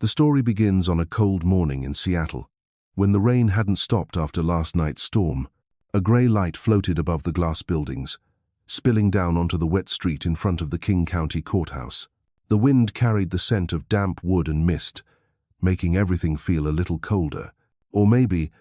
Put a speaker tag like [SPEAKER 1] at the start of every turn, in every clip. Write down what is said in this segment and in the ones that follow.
[SPEAKER 1] The story begins on a cold morning in Seattle. When the rain hadn't stopped after last night's storm, a grey light floated above the glass buildings, spilling down onto the wet street in front of the King County Courthouse. The wind carried the scent of damp wood and mist, making everything feel a little colder. Or maybe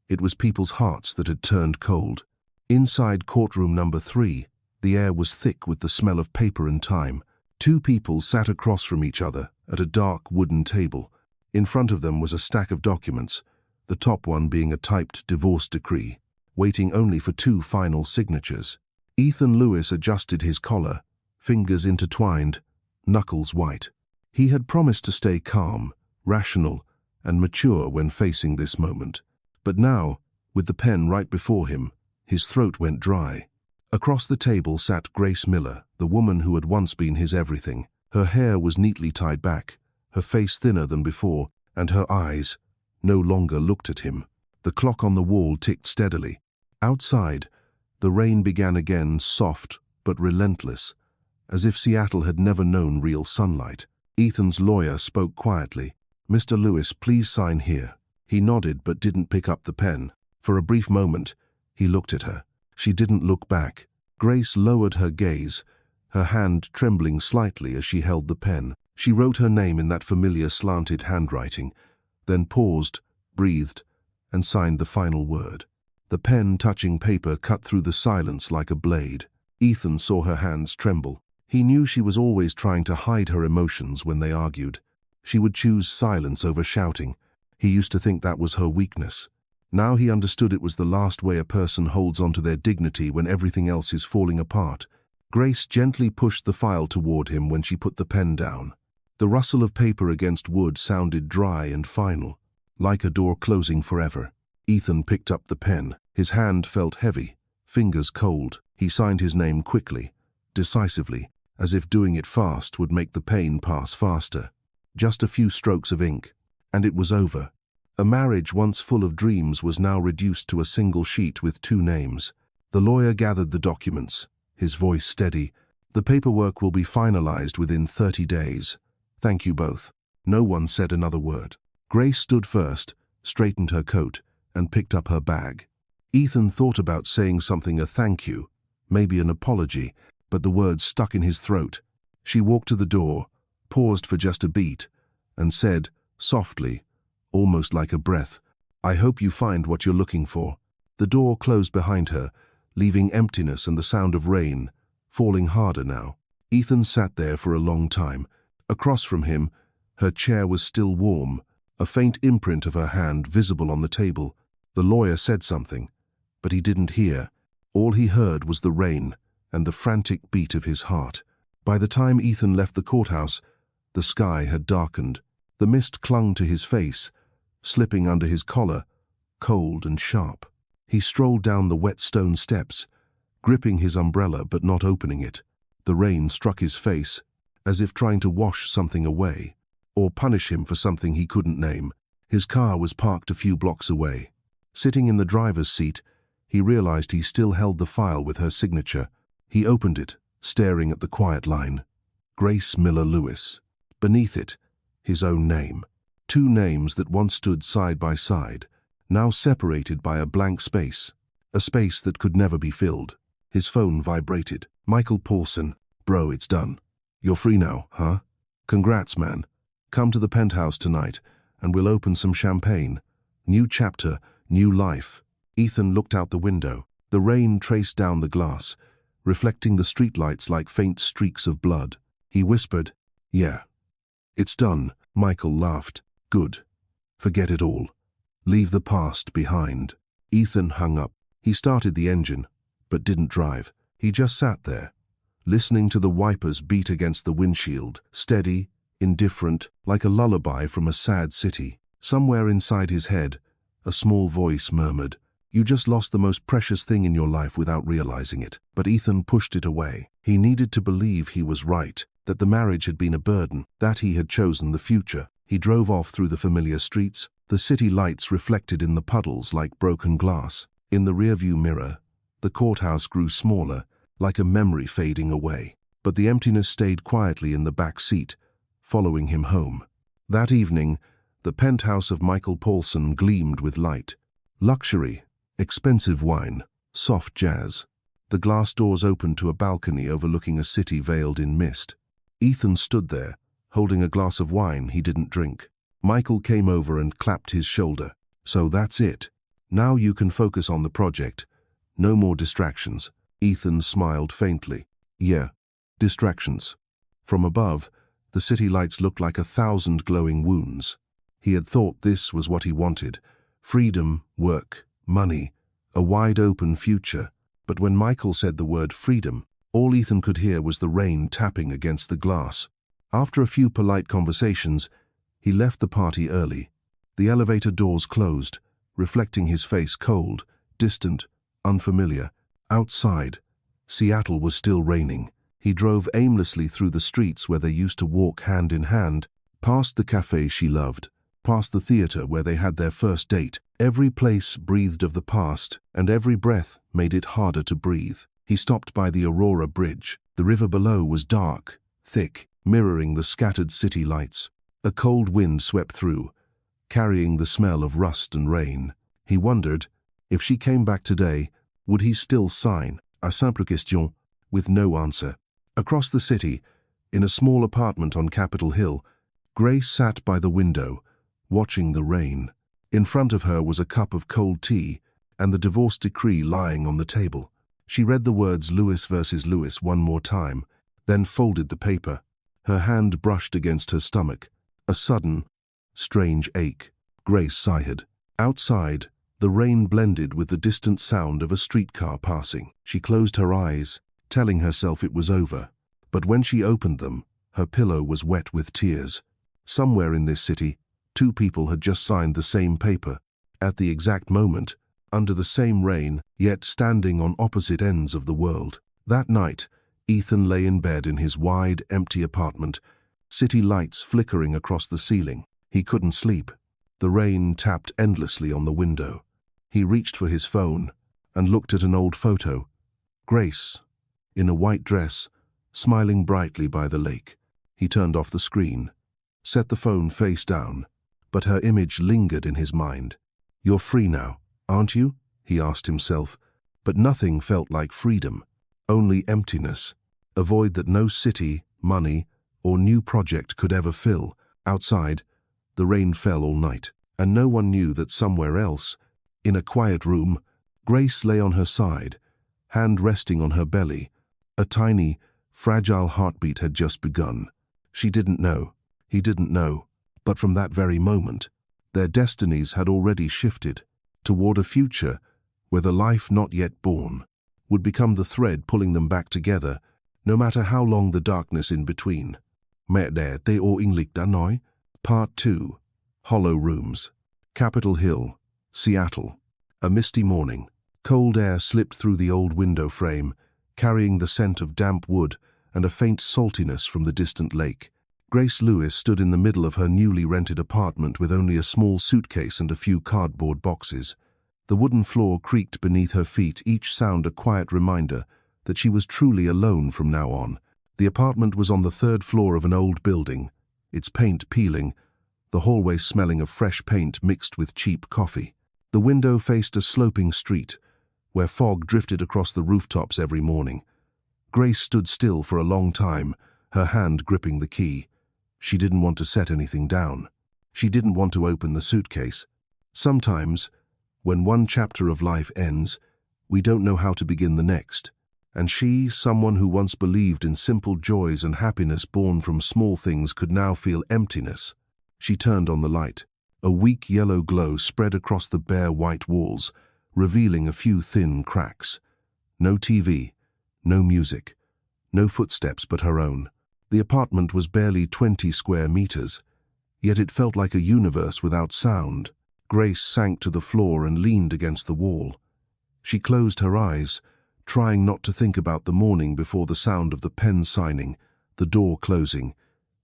[SPEAKER 1] it was people's hearts that had turned cold. Inside courtroom number 3, the air was thick with the smell of paper and time. Two people sat across from each other at a dark wooden table. In front of them was a stack of documents, the top one being a typed divorce decree, waiting only for 2 final signatures. Ethan Lewis adjusted his collar, fingers intertwined, knuckles white. He had promised to stay calm, rational, and mature when facing this moment. But now, with the pen right before him, his throat went dry. Across the table sat Grace Miller, the woman who had once been his everything. Her hair was neatly tied back, her face thinner than before, and her eyes no longer looked at him. The clock on the wall ticked steadily. Outside, the rain began again, soft but relentless, as if Seattle had never known real sunlight. Ethan's lawyer spoke quietly. "Mr. Lewis, please sign here." He nodded but didn't pick up the pen. For a brief moment, he looked at her. She didn't look back. Grace lowered her gaze, her hand trembling slightly as she held the pen. She wrote her name in that familiar slanted handwriting, then paused, breathed, and signed the final word. The pen touching paper cut through the silence like a blade. Ethan saw her hands tremble. He knew she was always trying to hide her emotions when they argued. She would choose silence over shouting. He used to think that was her weakness. Now he understood it was the last way a person holds onto their dignity when everything else is falling apart. Grace gently pushed the file toward him when she put the pen down. The rustle of paper against wood sounded dry and final, like a door closing forever. Ethan picked up the pen. His hand felt heavy, fingers cold. He signed his name quickly, decisively, as if doing it fast would make the pain pass faster. Just a few strokes of ink, and it was over. A marriage once full of dreams was now reduced to a single sheet with 2 names. The lawyer gathered the documents, his voice steady. "The paperwork will be finalized within 30 days. Thank you both." No one said another word. Grace stood first, straightened her coat, and picked up her bag. Ethan thought about saying something, a thank you, maybe an apology, but the words stuck in his throat. She walked to the door, paused for just a beat, and said, softly, almost like a breath, "I hope you find what you're looking for." The door closed behind her, leaving emptiness and the sound of rain, falling harder now. Ethan sat there for a long time. Across from him, her chair was still warm, a faint imprint of her hand visible on the table. The lawyer said something, but he didn't hear. All he heard was the rain and the frantic beat of his heart. By the time Ethan left the courthouse, the sky had darkened. The mist clung to his face, slipping under his collar, cold and sharp. He strolled down the wet stone steps, gripping his umbrella but not opening it. The rain struck his face, as if trying to wash something away, or punish him for something he couldn't name. His car was parked a few blocks away. Sitting in the driver's seat, he realized he still held the file with her signature. He opened it, staring at the quiet line. Grace Miller Lewis. Beneath it, his own name. 2 names that once stood side by side, now separated by a blank space, a space that could never be filled. His phone vibrated. "Michael Paulson. Bro, it's done. You're free now, huh? Congrats, man. Come to the penthouse tonight, and we'll open some champagne. New chapter, new life." Ethan looked out the window. The rain traced down the glass, reflecting the streetlights like faint streaks of blood. He whispered, "Yeah. It's done." Michael laughed. "Good. Forget it all. Leave the past behind." Ethan hung up. He started the engine, but didn't drive. He just sat there, listening to the wipers beat against the windshield, steady, indifferent, like a lullaby from a sad city. Somewhere inside his head, a small voice murmured, "You just lost the most precious thing in your life without realizing it." But Ethan pushed it away. He needed to believe he was right, that the marriage had been a burden, that he had chosen the future. He drove off through the familiar streets, the city lights reflected in the puddles like broken glass. In the rearview mirror, the courthouse grew smaller, like a memory fading away. But the emptiness stayed quietly in the back seat, following him home. That evening, the penthouse of Michael Paulson gleamed with light. Luxury, expensive wine, soft jazz. The glass doors opened to a balcony overlooking a city veiled in mist. Ethan stood there, holding a glass of wine he didn't drink. Michael came over and clapped his shoulder. "So that's it. Now you can focus on the project. No more distractions." Ethan smiled faintly. "Yeah, distractions." From above, the city lights looked like 1,000 glowing wounds. He had thought this was what he wanted: freedom, work, money, a wide-open future. But when Michael said the word freedom, all Ethan could hear was the rain tapping against the glass. After a few polite conversations, he left the party early. The elevator doors closed, reflecting his face cold, distant, unfamiliar. Outside, Seattle was still raining. He drove aimlessly through the streets where they used to walk hand in hand, past the cafe she loved, past the theater where they had their first date. Every place breathed of the past, and every breath made it harder to breathe. He stopped by the Aurora Bridge. The river below was dark, thick, mirroring the scattered city lights. A cold wind swept through, carrying the smell of rust and rain. He wondered, if she came back today, would he still sign? A simple question, with no answer. Across the city, in a small apartment on Capitol Hill, Grace sat by the window, watching the rain. In front of her was a cup of cold tea and the divorce decree lying on the table. She read the words Lewis versus Lewis one more time, then folded the paper. Her hand brushed against her stomach. A sudden, strange ache. Grace sighed. Outside, the rain blended with the distant sound of a streetcar passing. She closed her eyes, telling herself it was over. But when she opened them, her pillow was wet with tears. Somewhere in this city, two people had just signed the same paper, at the exact moment, under the same rain, yet standing on opposite ends of the world. That night, Ethan lay in bed in his wide, empty apartment, city lights flickering across the ceiling. He couldn't sleep. The rain tapped endlessly on the window. He reached for his phone and looked at an old photo. Grace, in a white dress, smiling brightly by the lake. He turned off the screen, set the phone face down, but her image lingered in his mind. "You're free now, aren't you?" he asked himself. But nothing felt like freedom, only emptiness, a void that no city, money, or new project could ever fill. Outside, the rain fell all night, and no one knew that somewhere else, in a quiet room, Grace lay on her side, hand resting on her belly. A tiny, fragile heartbeat had just begun. She didn't know. He didn't know. But from that very moment, their destinies had already shifted toward a future where the life not yet born would become the thread pulling them back together, no matter how long the darkness in between. Mẹ đẻ tôi English đã nói. Part 2. Hollow Rooms. Capitol Hill, Seattle. A misty morning. Cold air slipped through the old window frame, carrying the scent of damp wood and a faint saltiness from the distant lake. Grace Lewis stood in the middle of her newly rented apartment with only a small suitcase and a few cardboard boxes. The wooden floor creaked beneath her feet, each sound a quiet reminder that she was truly alone from now on. The apartment was on the third floor of an old building, its paint peeling, the hallway smelling of fresh paint mixed with cheap coffee. The window faced a sloping street, where fog drifted across the rooftops every morning. Grace stood still for a long time, her hand gripping the key. She didn't want to set anything down. She didn't want to open the suitcase. Sometimes, when one chapter of life ends, we don't know how to begin the next. And she, someone who once believed in simple joys and happiness born from small things, could now feel emptiness. She turned on the light. A weak yellow glow spread across the bare white walls, revealing a few thin cracks. No TV, no music, no footsteps but her own. The apartment was barely 20 square meters, yet it felt like a universe without sound. Grace sank to the floor and leaned against the wall. She closed her eyes, trying not to think about the morning before, the sound of the pen signing, the door closing,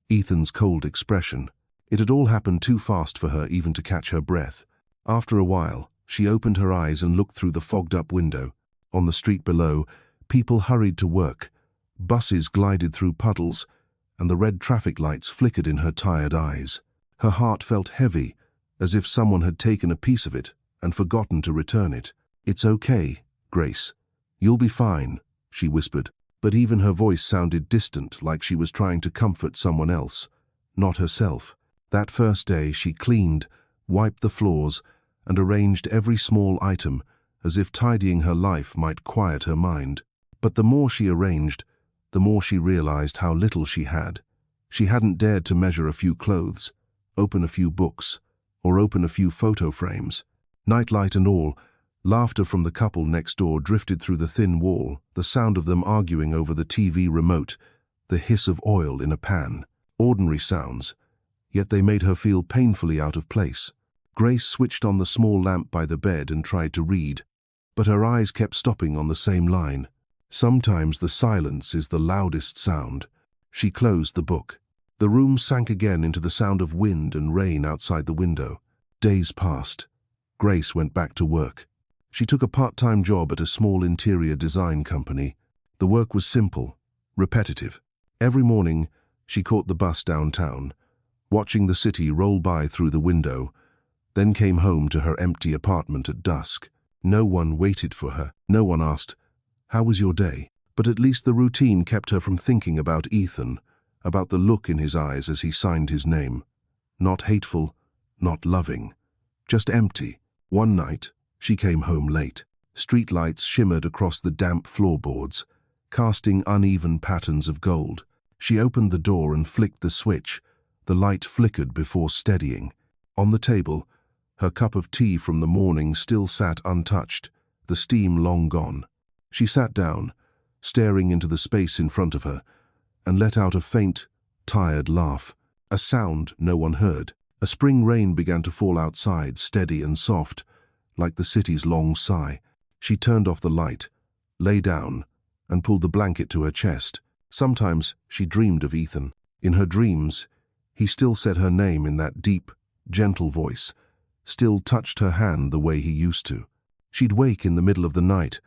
[SPEAKER 1] Ethan's cold expression. It had all happened too fast for her even to catch her breath. After a while, she opened her eyes and looked through the fogged-up window. On the street below, people hurried to work. Buses glided through puddles, and the red traffic lights flickered in her tired eyes. Her heart felt heavy, as if someone had taken a piece of it and forgotten to return it. "It's okay, Grace. You'll be fine," she whispered. But even her voice sounded distant, like she was trying to comfort someone else, not herself. That first day she cleaned, wiped the floors, and arranged every small item, as if tidying her life might quiet her mind. But the more she arranged, the more she realized how little she had. She hadn't dared to measure a few clothes, open a few books, or open a few photo frames. Nightlight and all, laughter from the couple next door drifted through the thin wall, the sound of them arguing over the TV remote, the hiss of oil in a pan. Ordinary sounds, yet they made her feel painfully out of place. Grace switched on the small lamp by the bed and tried to read, but her eyes kept stopping on the same line. Sometimes the silence is the loudest sound. She closed the book. The room sank again into the sound of wind and rain outside the window. Days passed. Grace went back to work. She took a part-time job at a small interior design company. The work was simple, repetitive. Every morning, she caught the bus downtown, watching the city roll by through the window, then came home to her empty apartment at dusk. No one waited for her. No one asked, "How was your day?" But at least the routine kept her from thinking about Ethan, about the look in his eyes as he signed his name. Not hateful, not loving, just empty. One night, she came home late. Streetlights shimmered across the damp floorboards, casting uneven patterns of gold. She opened the door and flicked the switch. The light flickered before steadying. On the table, her cup of tea from the morning still sat untouched, the steam long gone. She sat down, staring into the space in front of her, and let out a faint, tired laugh, a sound no one heard. A spring rain began to fall outside, steady and soft, like the city's long sigh. She turned off the light, lay down, and pulled the blanket to her chest. Sometimes she dreamed of Ethan. In her dreams, he still said her name in that deep, gentle voice, still touched her hand the way he used to. She'd wake in the middle of the night,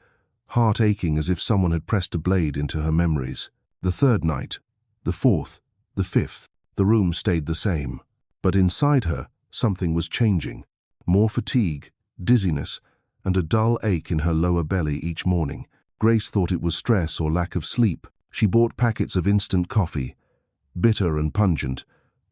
[SPEAKER 1] heart aching as if someone had pressed a blade into her memories. The third night, the fourth, the fifth, the room stayed the same. But inside her, something was changing. More fatigue, dizziness, and a dull ache in her lower belly each morning. Grace thought it was stress or lack of sleep. She bought packets of instant coffee, bitter and pungent,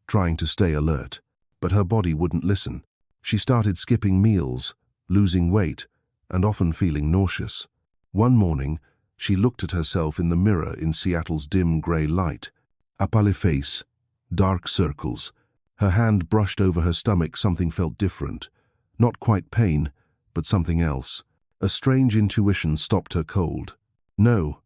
[SPEAKER 1] trying to stay alert. But her body wouldn't listen. She started skipping meals, losing weight, and often feeling nauseous. One morning, she looked at herself in the mirror in Seattle's dim grey light. A pale face, dark circles. Her hand brushed over her stomach. Something felt different. Not quite pain, but something else. A strange intuition stopped her cold. No,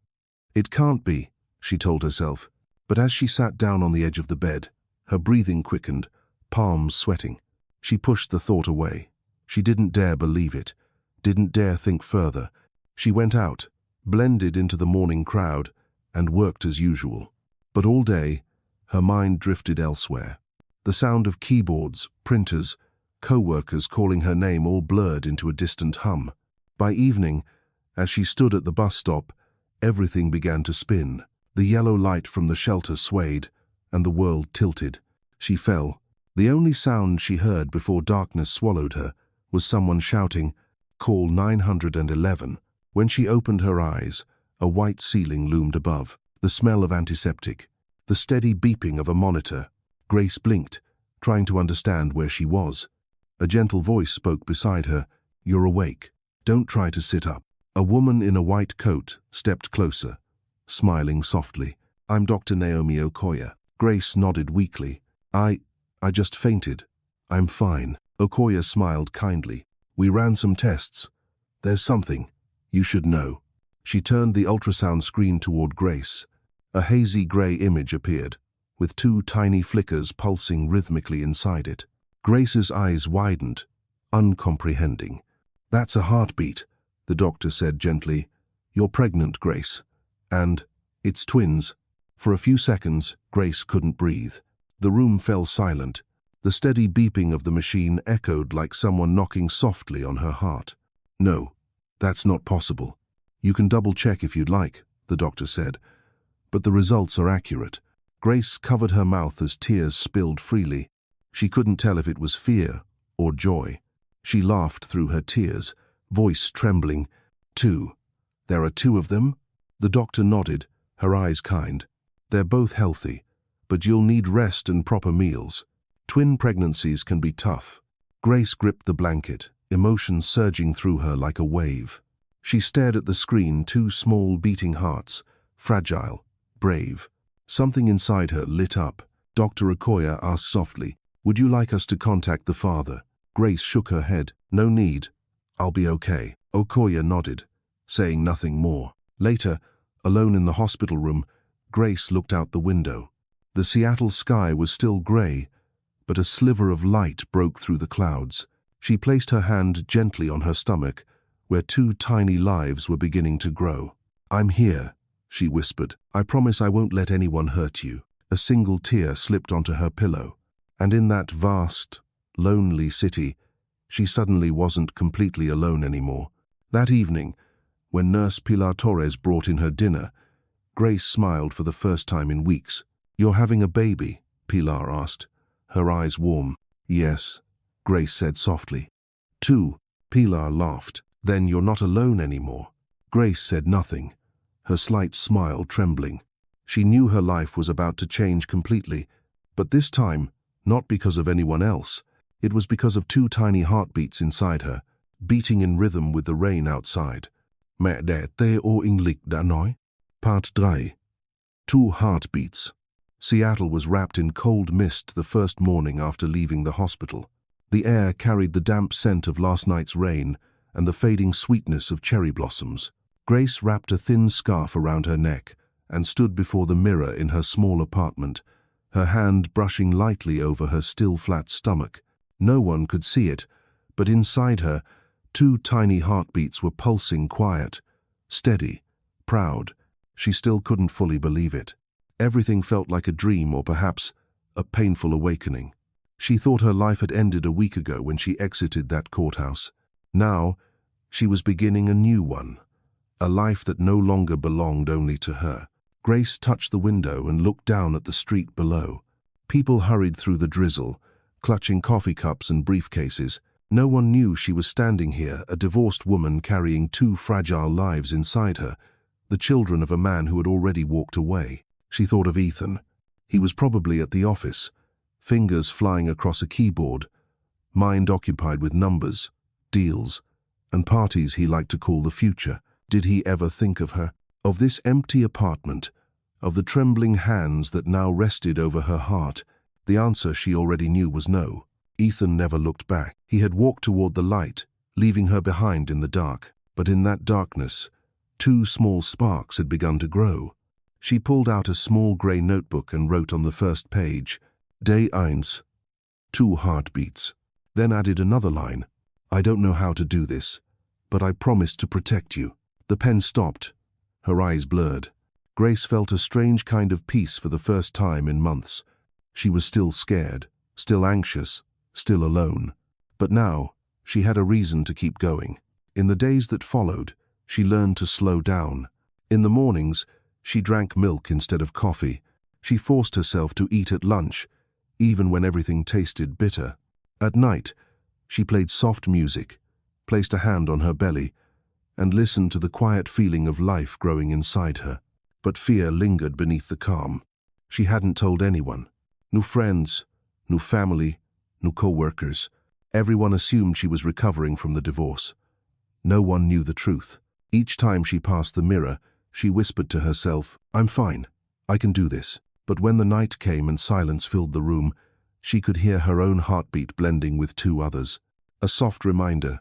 [SPEAKER 1] it can't be, she told herself. But as she sat down on the edge of the bed, her breathing quickened, palms sweating. She pushed the thought away. She didn't dare believe it, didn't dare think further. She went out, blended into the morning crowd, and worked as usual. But all day, her mind drifted elsewhere. The sound of keyboards, printers, co-workers calling her name all blurred into a distant hum. By evening, as she stood at the bus stop, everything began to spin. The yellow light from the shelter swayed, and the world tilted. She fell. The only sound she heard before darkness swallowed her was someone shouting, "Call 911. When she opened her eyes, a white ceiling loomed above, the smell of antiseptic, the steady beeping of a monitor. Grace blinked, trying to understand where she was. A gentle voice spoke beside her, "You're awake. Don't try to sit up." A woman in a white coat stepped closer, smiling softly. "I'm Dr. Naomi Okoye." Grace nodded weakly. I just fainted. I'm fine." Okoye smiled kindly. "We ran some tests. There's something. You should know." She turned the ultrasound screen toward Grace. A hazy gray image appeared, with two tiny flickers pulsing rhythmically inside it. Grace's eyes widened, uncomprehending. "That's a heartbeat," the doctor said gently. "You're pregnant, Grace. And it's twins." For a few seconds, Grace couldn't breathe. The room fell silent. The steady beeping of the machine echoed like someone knocking softly on her heart. "No, that's not possible. You can double-check if you'd like," the doctor said. "But the results are accurate." Grace covered her mouth as tears spilled freely. She couldn't tell if it was fear or joy. She laughed through her tears, voice trembling. "Two. There are two of them?" The doctor nodded, her eyes kind. "They're both healthy, but you'll need rest and proper meals. Twin pregnancies can be tough." Grace gripped the blanket, emotions surging through her like a wave. She stared at the screen, two small beating hearts, fragile, brave. Something inside her lit up. Dr. Okoye asked softly, "Would you like us to contact the father?" Grace shook her head. "No need. I'll be okay." Okoye nodded, saying nothing more. Later, alone in the hospital room, Grace looked out the window. The Seattle sky was still gray, but a sliver of light broke through the clouds. She placed her hand gently on her stomach, where two tiny lives were beginning to grow. "I'm here," she whispered. "I promise I won't let anyone hurt you." A single tear slipped onto her pillow, and in that vast, lonely city, she suddenly wasn't completely alone anymore. That evening, when Nurse Pilar Torres brought in her dinner, Grace smiled for the first time in weeks. "You're having a baby?" Pilar asked, her eyes warm. "Yes," Grace said softly. "Two," Pilar laughed. "Then you're not alone anymore." Grace said nothing, her slight smile trembling. She knew her life was about to change completely, but this time, not because of anyone else. It was because of two tiny heartbeats inside her, beating in rhythm with the rain outside. "Mẹ đẻ tê ô English đã nói." Part 3. Two heartbeats. Seattle was wrapped in cold mist the first morning after leaving the hospital. The air carried the damp scent of last night's rain and the fading sweetness of cherry blossoms. Grace wrapped a thin scarf around her neck and stood before the mirror in her small apartment, her hand brushing lightly over her still flat stomach. No one could see it, but inside her, two tiny heartbeats were pulsing quiet, steady, proud. She still couldn't fully believe it. Everything felt like a dream or perhaps a painful awakening. She thought her life had ended a week ago when she exited that courthouse. Now, she was beginning a new one, a life that no longer belonged only to her. Grace touched the window and looked down at the street below. People hurried through the drizzle, clutching coffee cups and briefcases. No one knew she was standing here, a divorced woman carrying two fragile lives inside her, the children of a man who had already walked away. She thought of Ethan. He was probably at the office, fingers flying across a keyboard, mind occupied with numbers, deals, and parties he liked to call the future. Did he ever think of her? Of this empty apartment? Of the trembling hands that now rested over her heart? The answer she already knew was no. Ethan never looked back. He had walked toward the light, leaving her behind in the dark. But in that darkness, two small sparks had begun to grow. She pulled out a small grey notebook and wrote on the first page, "Day 1, 2 heartbeats." Then added another line, "I don't know how to do this, but I promise to protect you." The pen stopped, her eyes blurred. Grace felt a strange kind of peace for the first time in months. She was still scared, still anxious, still alone. But now, she had a reason to keep going. In the days that followed, she learned to slow down. In the mornings, she drank milk instead of coffee. She forced herself to eat at lunch, even when everything tasted bitter. At night, she played soft music, placed a hand on her belly, and listened to the quiet feeling of life growing inside her. But fear lingered beneath the calm. She hadn't told anyone. No friends, no family, no co-workers. Everyone assumed she was recovering from the divorce. No one knew the truth. Each time she passed the mirror, she whispered to herself, "I'm fine. I can do this." But when the night came and silence filled the room, she could hear her own heartbeat blending with two others. A soft reminder,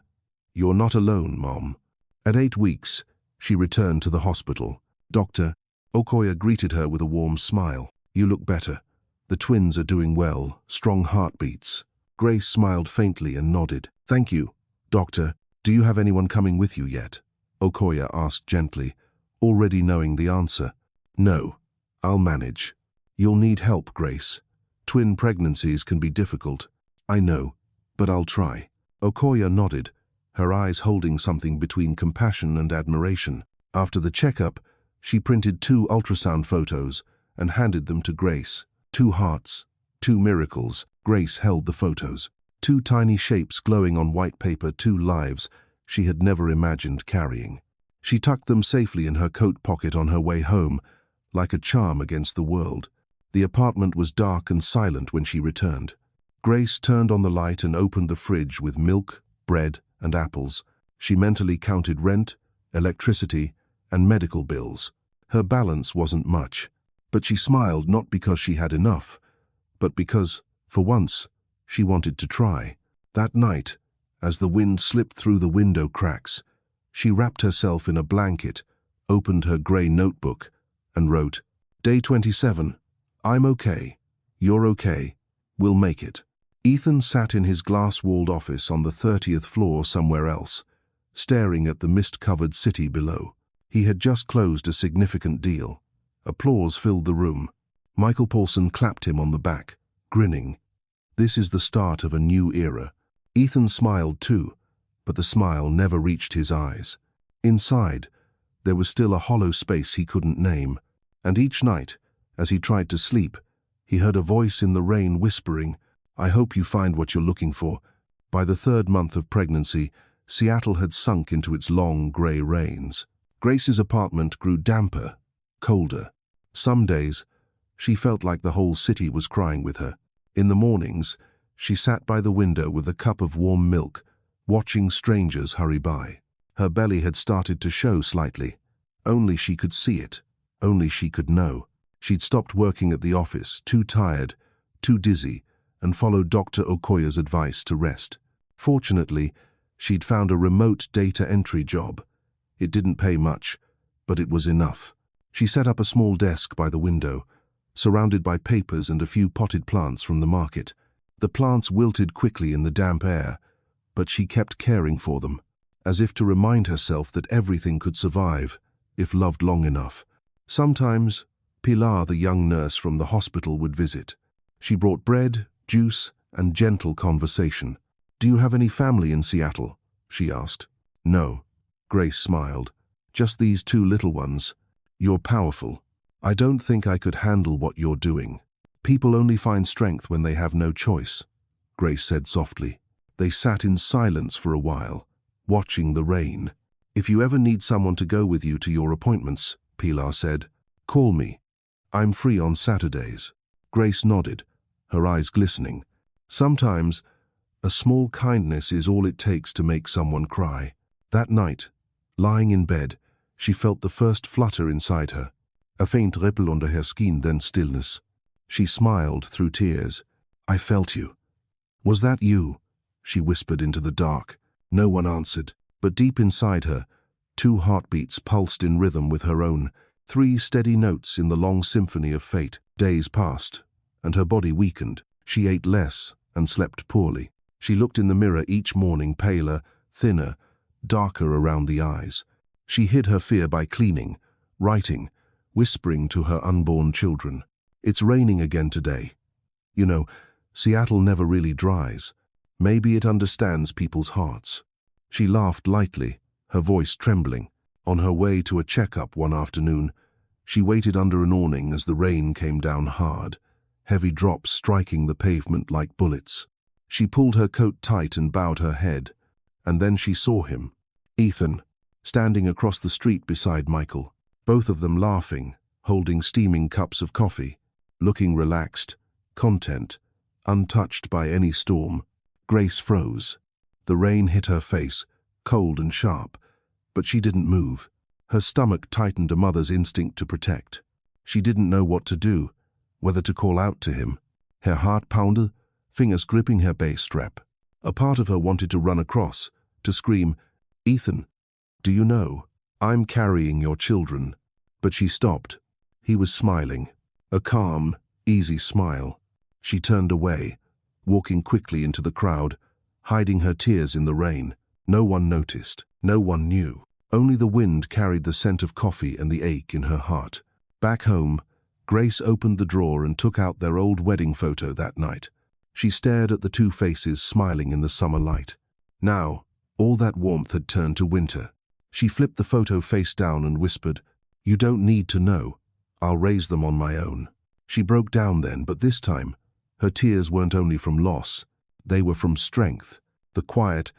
[SPEAKER 1] "You're not alone, Mom." At 8 weeks, she returned to the hospital. Dr. Okoye greeted her with a warm smile. "You look better. The twins are doing well, strong heartbeats." Grace smiled faintly and nodded. "Thank you, Doctor. Do you have anyone coming with you yet?" Okoye asked gently, already knowing the answer. "No, I'll manage." "You'll need help, Grace. Twin pregnancies can be difficult." "I know, but I'll try." Okoye nodded, her eyes holding something between compassion and admiration. After the checkup, she printed 2 ultrasound photos and handed them to Grace. 2 hearts, 2 miracles. Grace held the photos. Two tiny shapes glowing on white paper, two lives she had never imagined carrying. She tucked them safely in her coat pocket on her way home, like a charm against the world. The apartment was dark and silent when she returned. Grace turned on the light and opened the fridge with milk, bread, and apples. She mentally counted rent, electricity, and medical bills. Her balance wasn't much, but she smiled not because she had enough, but because, for once, she wanted to try. That night, as the wind slipped through the window cracks, she wrapped herself in a blanket, opened her grey notebook, and wrote, "Day 27. I'm okay. You're okay. We'll make it." Ethan sat in his glass-walled office on the 30th floor somewhere else, staring at the mist-covered city below. He had just closed a significant deal. Applause filled the room. Michael Paulson clapped him on the back, grinning. This is the start of a new era. Ethan smiled too, but the smile never reached his eyes. Inside, there was still a hollow space he couldn't name, and each night, as he tried to sleep, he heard a voice in the rain whispering, "I hope you find what you're looking for." By the 3rd month of pregnancy, Seattle had sunk into its long grey rains. Grace's apartment grew damper, colder. Some days, she felt like the whole city was crying with her. In the mornings, she sat by the window with a cup of warm milk, watching strangers hurry by. Her belly had started to show slightly. Only she could see it. Only she could know. She'd stopped working at the office, too tired, too dizzy, and followed Dr. Okoya's advice to rest. Fortunately, she'd found a remote data entry job. It didn't pay much, but it was enough. She set up a small desk by the window, surrounded by papers and a few potted plants from the market. The plants wilted quickly in the damp air, but she kept caring for them, as if to remind herself that everything could survive, if loved long enough. Sometimes, Pilar, the young nurse from the hospital, would visit. She brought bread, juice, and gentle conversation. "Do you have any family in Seattle?" she asked. "No." Grace smiled. "Just these two little ones. You're powerful. I don't think I could handle what you're doing." "People only find strength when they have no choice," Grace said softly. They sat in silence for a while, watching the rain. "If you ever need someone to go with you to your appointments," Pilar said, "call me. I'm free on Saturdays." Grace nodded, her eyes glistening. Sometimes, a small kindness is all it takes to make someone cry. That night, lying in bed, she felt the first flutter inside her. A faint ripple under her skin, then stillness. She smiled through tears. "I felt you." "Was that you?" she whispered into the dark. No one answered, but deep inside her, 2 heartbeats pulsed in rhythm with her own, 3 steady notes in the long symphony of fate. Days passed, and her body weakened. She ate less and slept poorly. She looked in the mirror each morning, paler, thinner, darker around the eyes. She hid her fear by cleaning, writing, whispering to her unborn children. "It's raining again today. You know, Seattle never really dries. Maybe it understands people's hearts." She laughed lightly, her voice trembling. On her way to a checkup one afternoon, she waited under an awning as the rain came down hard, heavy drops striking the pavement like bullets. She pulled her coat tight and bowed her head, and then she saw him, Ethan, standing across the street beside Michael, both of them laughing, holding steaming cups of coffee, looking relaxed, content, untouched by any storm. Grace froze. The rain hit her face, cold and sharp, but she didn't move. Her stomach tightened, a mother's instinct to protect. She didn't know what to do, whether to call out to him. Her heart pounded, fingers gripping her bass strap. A part of her wanted to run across, to scream, "Ethan, do you know, I'm carrying your children." But she stopped. He was smiling, a calm, easy smile. She turned away, walking quickly into the crowd, hiding her tears in the rain. No one noticed. No one knew. Only the wind carried the scent of coffee and the ache in her heart. Back home, Grace opened the drawer and took out their old wedding photo that night. She stared at the 2 faces smiling in the summer light. Now, all that warmth had turned to winter. She flipped the photo face down and whispered, "You don't need to know. I'll raise them on my own." She broke down then, but this time, Her tears weren't only from loss, they were from strength, the quiet,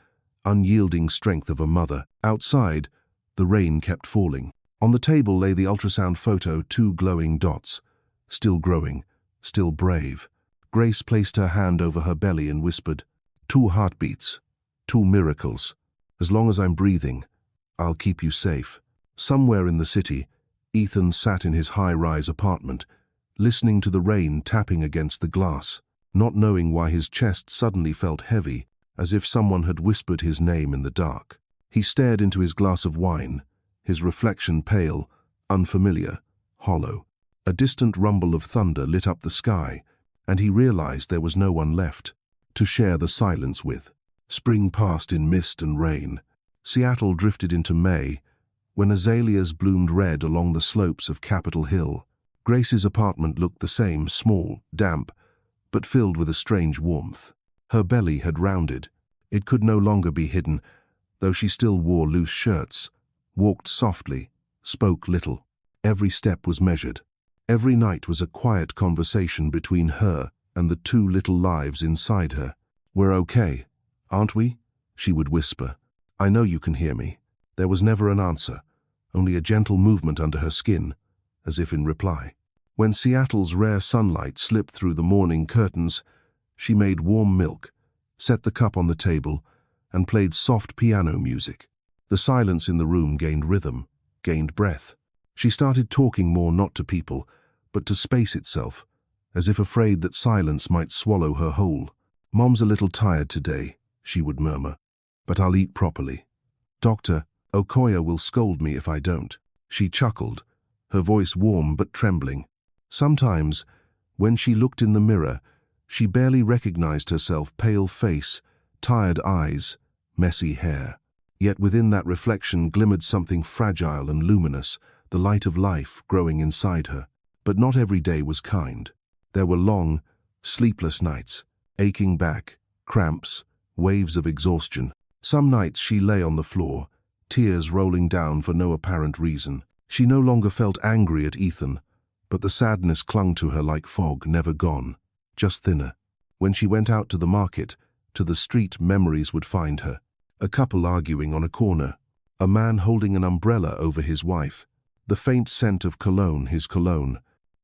[SPEAKER 1] unyielding strength of a mother. Outside, the rain kept falling. On the table lay the ultrasound photo, 2 glowing dots, still growing, still brave. Grace placed her hand over her belly and whispered, 2 heartbeats, 2 miracles. As long as I'm breathing, I'll keep you safe. Somewhere in the city, Ethan sat in his high-rise apartment, listening to the rain tapping against the glass, not knowing why his chest suddenly felt heavy, as if someone had whispered his name in the dark. He stared into his glass of wine, his reflection pale, unfamiliar, hollow. A distant rumble of thunder lit up the sky, and he realized there was no one left to share the silence with. Spring passed in mist and rain. Seattle drifted into May, when azaleas bloomed red along the slopes of Capitol Hill. Grace's apartment looked the same, small, damp, but filled with a strange warmth. Her belly had rounded. It could no longer be hidden, though she still wore loose shirts, walked softly, spoke little. Every step was measured. Every night was a quiet conversation between her and the 2 little lives inside her. "We're okay, aren't we?" she would whisper. "I know you can hear me." There was never an answer, only a gentle movement under her skin, as if in reply. When Seattle's rare sunlight slipped through the morning curtains, she made warm milk, set the cup on the table, and played soft piano music. The silence in the room gained rhythm, gained breath. She started talking more, not to people, but to space itself, as if afraid that silence might swallow her whole. "Mom's a little tired today," she would murmur, "but I'll eat properly. Dr. Okoye will scold me if I don't." She chuckled, her voice warm but trembling. Sometimes, when she looked in the mirror, she barely recognized herself, pale face, tired eyes, messy hair. Yet within that reflection glimmered something fragile and luminous, the light of life growing inside her. But not every day was kind. There were long, sleepless nights, aching back, cramps, waves of exhaustion. Some nights she lay on the floor, tears rolling down for no apparent reason. She no longer felt angry at Ethan, but the sadness clung to her like fog, never gone, just thinner. When she went out to the market, to the street, memories would find her. A couple arguing on a corner, a man holding an umbrella over his wife, the faint scent of cologne, his cologne,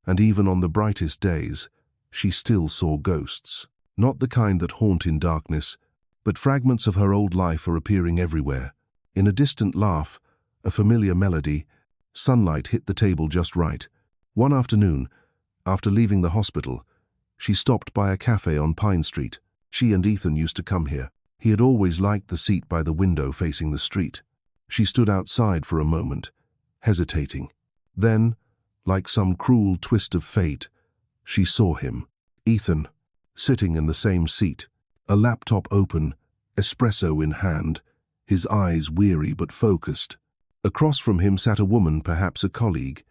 [SPEAKER 1] and even on the brightest days, she still saw ghosts. Not the kind that haunt in darkness, but fragments of her old life are appearing everywhere. In a distant laugh, a familiar melody, sunlight hit the table just right. One afternoon, after leaving the hospital, she stopped by a cafe on Pine Street. She and Ethan used to come here. He had always liked the seat by the window facing the street. She stood outside for a moment, hesitating. Then, like some cruel twist of fate, she saw him, Ethan, sitting in the same seat, a laptop open, espresso in hand, his eyes weary but focused. Across from him sat a woman, perhaps a colleague.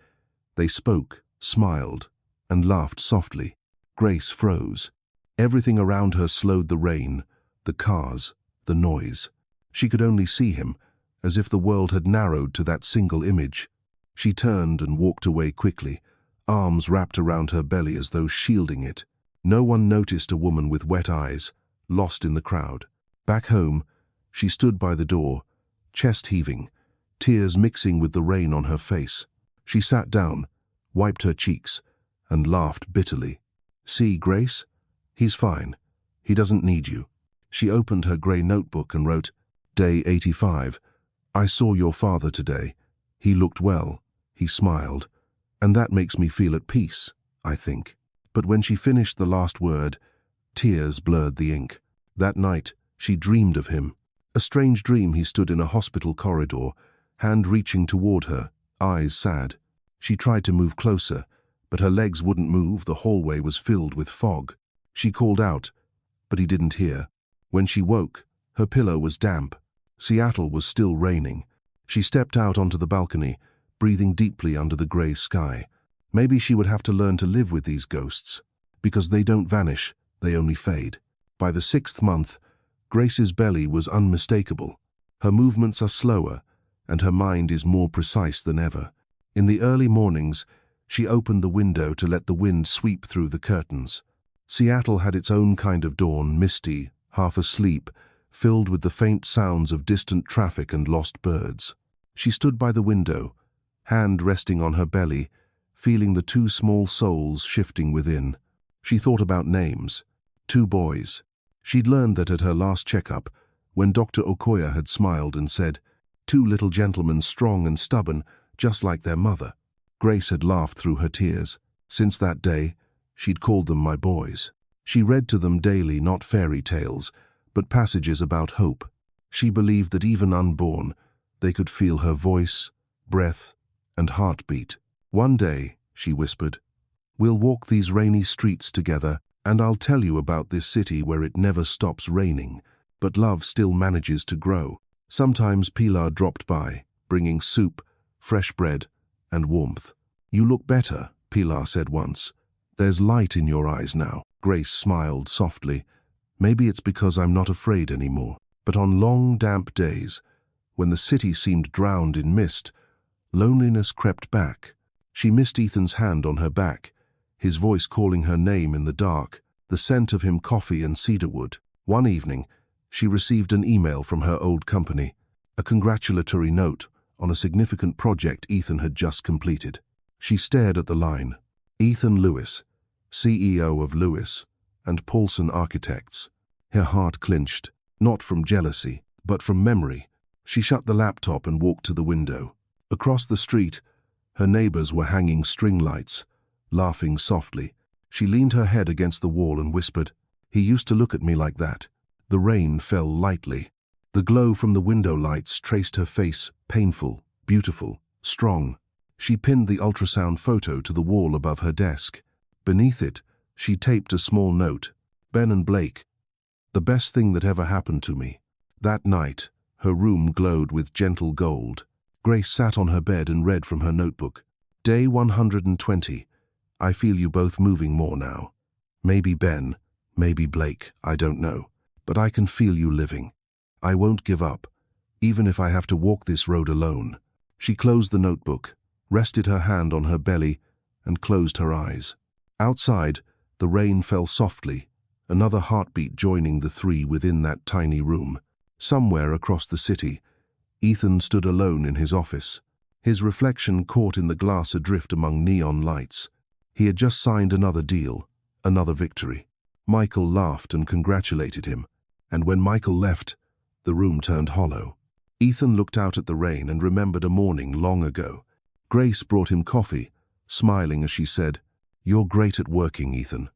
[SPEAKER 1] They spoke, smiled, and laughed softly. Grace froze. Everything around her slowed: the rain, the cars, the noise. She could only see him, as if the world had narrowed to that single image. She turned and walked away quickly, arms wrapped around her belly as though shielding it. No one noticed a woman with wet eyes, lost in the crowd. Back home, she stood by the door, chest heaving, tears mixing with the rain on her face. She sat down, wiped her cheeks, and laughed bitterly. "See, Grace? He's fine. He doesn't need you." She opened her grey notebook and wrote, "Day 85. I saw your father today. He looked well. He smiled. And that makes me feel at peace, I think." But when she finished the last word, tears blurred the ink. That night, she dreamed of him. A strange dream. He stood in a hospital corridor, hand reaching toward her, eyes sad. She tried to move closer, but her legs wouldn't move. The hallway was filled with fog. She called out, but he didn't hear. When she woke, her pillow was damp. Seattle was still raining. She stepped out onto the balcony, breathing deeply under the grey sky. Maybe she would have to learn to live with these ghosts, because they don't vanish, they only fade. By the 6th month, Grace's belly was unmistakable. Her movements are slower, and her mind is more precise than ever. In the early mornings, she opened the window to let the wind sweep through the curtains. Seattle had its own kind of dawn, misty, half asleep, filled with the faint sounds of distant traffic and lost birds. She stood by the window, hand resting on her belly, feeling the two small souls shifting within. She thought about names. 2 boys. She'd learned that at her last checkup, when Dr. Okoye had smiled and said, 2 little gentlemen, strong and stubborn, just like their mother. Grace had laughed through her tears. Since that day, she'd called them my boys. She read to them daily not fairy tales, but passages about hope. She believed that even unborn, they could feel her voice, breath, and heartbeat. One day, she whispered, we'll walk these rainy streets together, and I'll tell you about this city where it never stops raining, but love still manages to grow. Sometimes Pilar dropped by, bringing soup, fresh bread, and warmth. You look better, Pilar said once. There's light in your eyes now. Grace smiled softly. Maybe it's because I'm not afraid anymore. But on long, damp days, when the city seemed drowned in mist, loneliness crept back. She missed Ethan's hand on her back, his voice calling her name in the dark, the scent of him coffee and cedarwood. One evening, she received an email from her old company, a congratulatory note on a significant project Ethan had just completed. She stared at the line. Ethan Lewis, CEO of Lewis and Paulson Architects. Her heart clinched, not from jealousy, but from memory. She shut the laptop and walked to the window. Across the street, her neighbors were hanging string lights, laughing softly. She leaned her head against the wall and whispered, "He used to look at me like that." The rain fell lightly. The glow from the window lights traced her face, painful, beautiful, strong. She pinned the ultrasound photo to the wall above her desk. Beneath it, she taped a small note. Ben and Blake, the best thing that ever happened to me. That night, her room glowed with gentle gold. Grace sat on her bed and read from her notebook. Day 120. I feel you both moving more now. Maybe Ben, maybe Blake, I don't know. But I can feel you living. I won't give up, even if I have to walk this road alone. She closed the notebook, rested her hand on her belly, and closed her eyes. Outside, the rain fell softly, another heartbeat joining the 3 within that tiny room. Somewhere across the city, Ethan stood alone in his office, his reflection caught in the glass adrift among neon lights. He had just signed another deal, another victory. Michael laughed and congratulated him, and when Michael left, the room turned hollow. Ethan looked out at the rain and remembered a morning long ago. Grace brought him coffee, smiling as she said, "You're great at working, Ethan.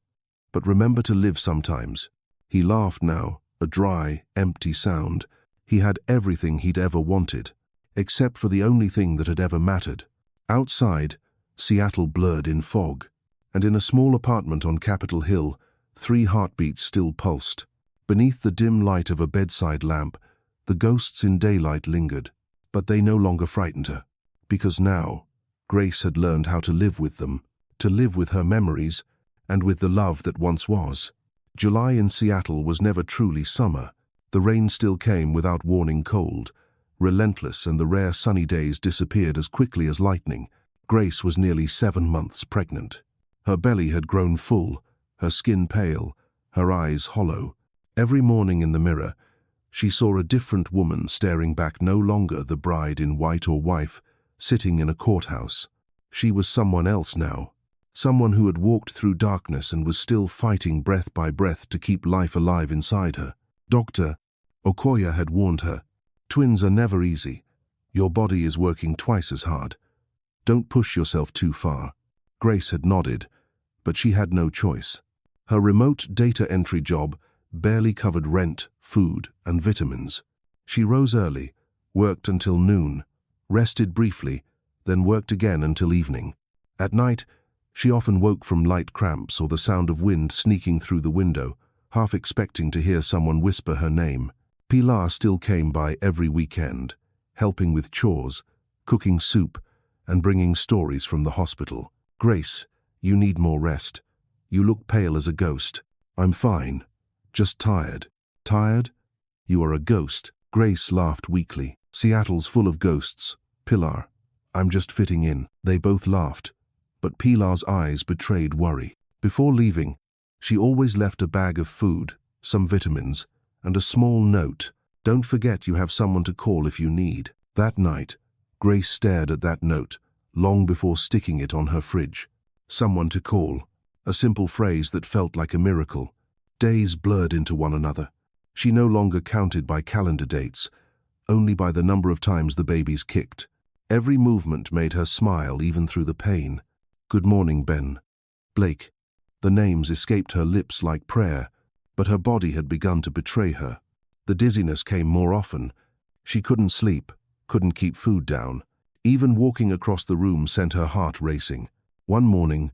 [SPEAKER 1] But remember to live sometimes." He laughed now, a dry, empty sound. He had everything he'd ever wanted, except for the only thing that had ever mattered. Outside, Seattle blurred in fog, and in a small apartment on Capitol Hill, 3 heartbeats still pulsed. Beneath the dim light of a bedside lamp, the ghosts in daylight lingered, but they no longer frightened her, because now, Grace had learned how to live with them, to live with her memories, and with the love that once was. July in Seattle was never truly summer. The rain still came without warning, cold, relentless, and the rare sunny days disappeared as quickly as lightning. Grace was nearly 7 months pregnant. Her belly had grown full, her skin pale, her eyes hollow. Every morning in the mirror, she saw a different woman staring back, no longer the bride in white or wife, sitting in a courthouse. She was someone else now, someone who had walked through darkness and was still fighting breath by breath to keep life alive inside her. Dr. Okoye had warned her, "Twins are never easy. Your body is working twice as hard. Don't push yourself too far." Grace had nodded, but she had no choice. Her remote data entry job barely covered rent, food, and vitamins. She rose early, worked until noon, rested briefly, then worked again until evening. At night, she often woke from light cramps or the sound of wind sneaking through the window, half expecting to hear someone whisper her name. Pilar still came by every weekend, helping with chores, cooking soup, and bringing stories from the hospital. "Grace, you need more rest. You look pale as a ghost." "I'm fine. Just tired." "Tired? You are a ghost." Grace laughed weakly. "Seattle's full of ghosts, Pilar. I'm just fitting in." They both laughed, but Pilar's eyes betrayed worry. Before leaving, She always left a bag of food, some vitamins, and a small note. Don't forget you have someone to call if you need. That night, Grace stared at that note, long before sticking it on her fridge. Someone to call, a simple phrase that felt like a miracle. Days blurred into one another. She no longer counted by calendar dates, only by the number of times the babies kicked. Every movement made her smile even through the pain. Good morning, Ben. Blake. The names escaped her lips like prayer, but her body had begun to betray her. The dizziness came more often. She couldn't sleep, couldn't keep food down. Even walking across the room sent her heart racing. One morning,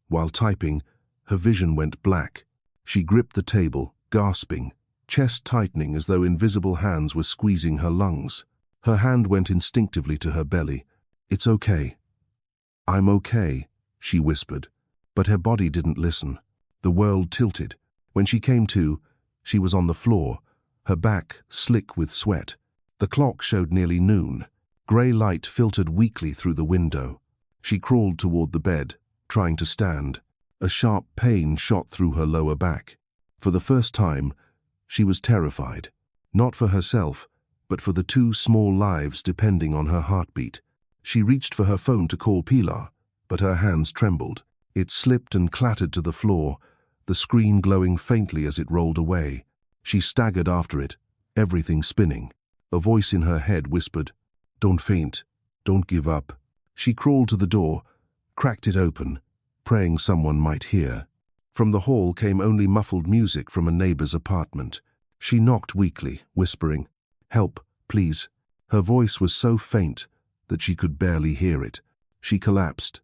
[SPEAKER 1] while typing, her vision went black. She gripped the table, gasping, chest tightening as though invisible hands were squeezing her lungs. Her hand went instinctively to her belly. "It's okay. I'm okay," she whispered. But her body didn't listen. The world tilted. When she came to, she was on the floor, her back slick with sweat. The clock showed nearly noon. Grey light filtered weakly through the window. She crawled toward the bed, trying to stand. A sharp pain shot through her lower back. For the first time, she was terrified. Not for herself, but for the two small lives depending on her heartbeat. She reached for her phone to call Pilar, but her hands trembled. It slipped and clattered to the floor, the screen glowing faintly as it rolled away. She staggered after it, everything spinning. A voice in her head whispered, "Don't faint, don't give up." She crawled to the door, cracked it open, praying someone might hear. From the hall came only muffled music from a neighbor's apartment. She knocked weakly, whispering, "Help, please." Her voice was so faint that she could barely hear it. She collapsed,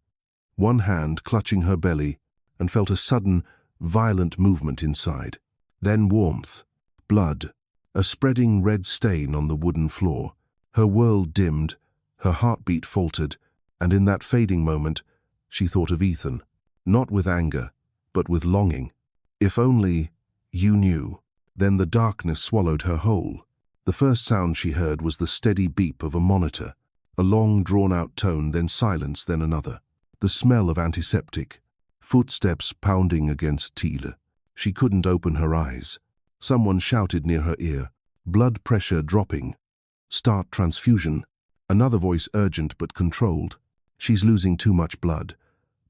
[SPEAKER 1] one hand clutching her belly, and felt a sudden, violent movement inside. Then warmth, blood, a spreading red stain on the wooden floor. Her world dimmed, her heartbeat faltered, and in that fading moment, she thought of Ethan, not with anger, but with longing. If only you knew. Then the darkness swallowed her whole. The first sound she heard was the steady beep of a monitor, a long drawn-out tone, then silence, then another. The smell of antiseptic, footsteps pounding against Thiele. She couldn't open her eyes. Someone shouted near her ear, blood pressure dropping. "Start transfusion." Another voice urgent but controlled. "She's losing too much blood.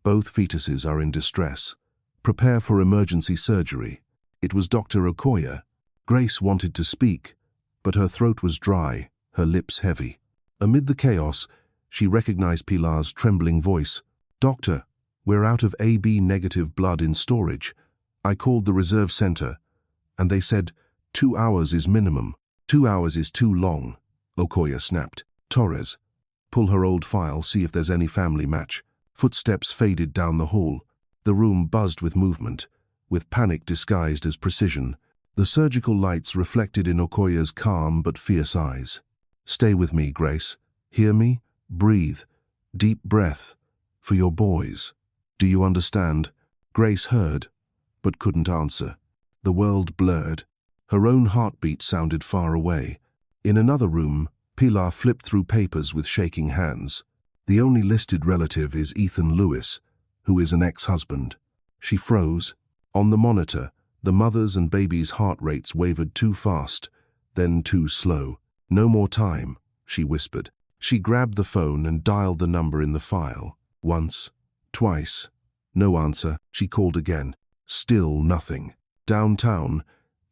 [SPEAKER 1] Both fetuses are in distress. Prepare for emergency surgery." It was Dr. Okoye. Grace wanted to speak, but her throat was dry, her lips heavy. Amid the chaos, she recognized Pilar's trembling voice. "Doctor, we're out of AB negative blood in storage. I called the reserve center, and they said 2 hours is minimum." 2 hours is too long, Okoye snapped. "Torres, pull her old file, see if there's any family match." Footsteps faded down the hall. The room buzzed with movement, with panic disguised as precision. The surgical lights reflected in Okoye's calm but fierce eyes. "Stay with me, Grace. Hear me? Breathe. Deep breath. For your boys. Do you understand?" Grace heard, but couldn't answer. The world blurred. Her own heartbeat sounded far away. In another room, Pilar flipped through papers with shaking hands. The only listed relative is Ethan Lewis, who is an ex-husband. She froze. On the monitor, the mother's and baby's heart rates wavered too fast, then too slow. "No more time," she whispered. She grabbed the phone and dialed the number in the file. Once, twice. No answer. She called again. Still nothing. Downtown,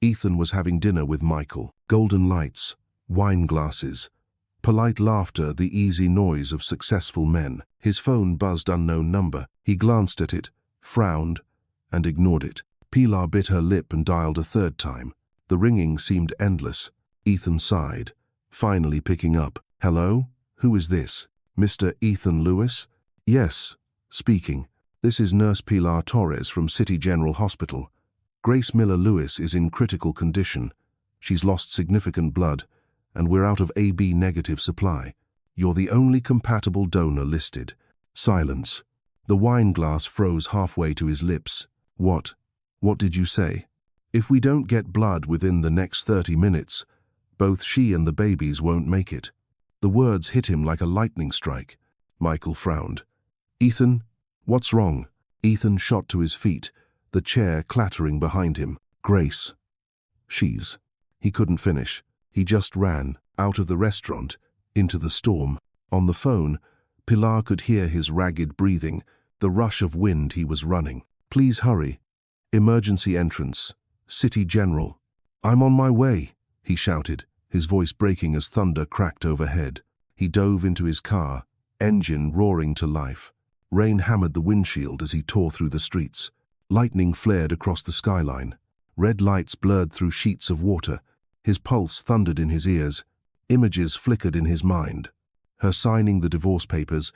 [SPEAKER 1] Ethan was having dinner with Michael. Golden lights, wine glasses, polite laughter, the easy noise of successful men. His phone buzzed unknown number. He glanced at it, frowned, and ignored it. Pilar bit her lip and dialed a third time. The ringing seemed endless. Ethan sighed, finally picking up. "Hello? Who is this? Mr. Ethan Lewis?" "Yes, speaking. This is Nurse Pilar Torres from City General Hospital. Grace Miller Lewis is in critical condition. She's lost significant blood, and we're out of AB negative supply. You're the only compatible donor listed." Silence. The wine glass froze halfway to his lips. What did you say?" "If we don't get blood within the next 30 minutes, both she and the babies won't make it." The words hit him like a lightning strike. Michael frowned. "Ethan, what's wrong?" Ethan shot to his feet, the chair clattering behind him. Grace. She's. He couldn't finish. He just ran, out of the restaurant, into the storm. On the phone, Pilar could hear his ragged breathing, the rush of wind he was running. Please hurry. Emergency entrance. City General. I'm on my way, he shouted, his voice breaking as thunder cracked overhead. He dove into his car, engine roaring to life. Rain hammered the windshield as he tore through the streets. Lightning flared across the skyline. Red lights blurred through sheets of water. His pulse thundered in his ears. Images flickered in his mind. Her signing the divorce papers,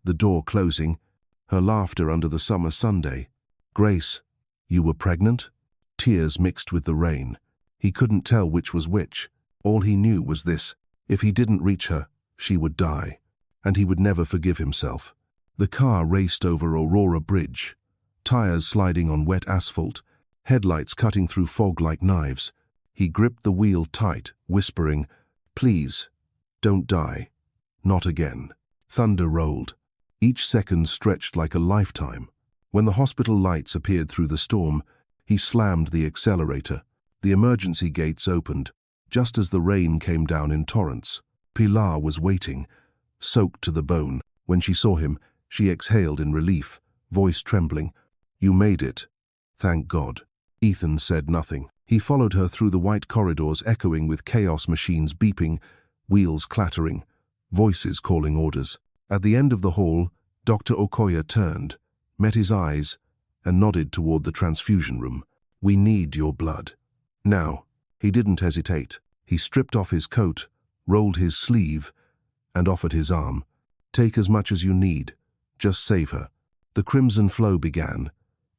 [SPEAKER 1] the door closing, her laughter under the summer Sunday. Grace, you were pregnant? Tears mixed with the rain. He couldn't tell which was which. All he knew was this: if he didn't reach her, she would die, and he would never forgive himself. The car raced over Aurora Bridge, tires sliding on wet asphalt, headlights cutting through fog like knives. He gripped the wheel tight, whispering, "Please, don't die. Not again." Thunder rolled. Each second stretched like a lifetime. When the hospital lights appeared through the storm, he slammed the accelerator. The emergency gates opened, just as the rain came down in torrents. Pilar was waiting, soaked to the bone. When she saw him, she exhaled in relief, voice trembling. "You made it. Thank God." Ethan said nothing. He followed her through the white corridors echoing with chaos machines beeping, wheels clattering, voices calling orders. At the end of the hall, Dr. Okoye turned, met his eyes, and nodded toward the transfusion room. "We need your blood. Now." He didn't hesitate. He stripped off his coat, rolled his sleeve, and offered his arm. "Take as much as you need. Just save her." The crimson flow began,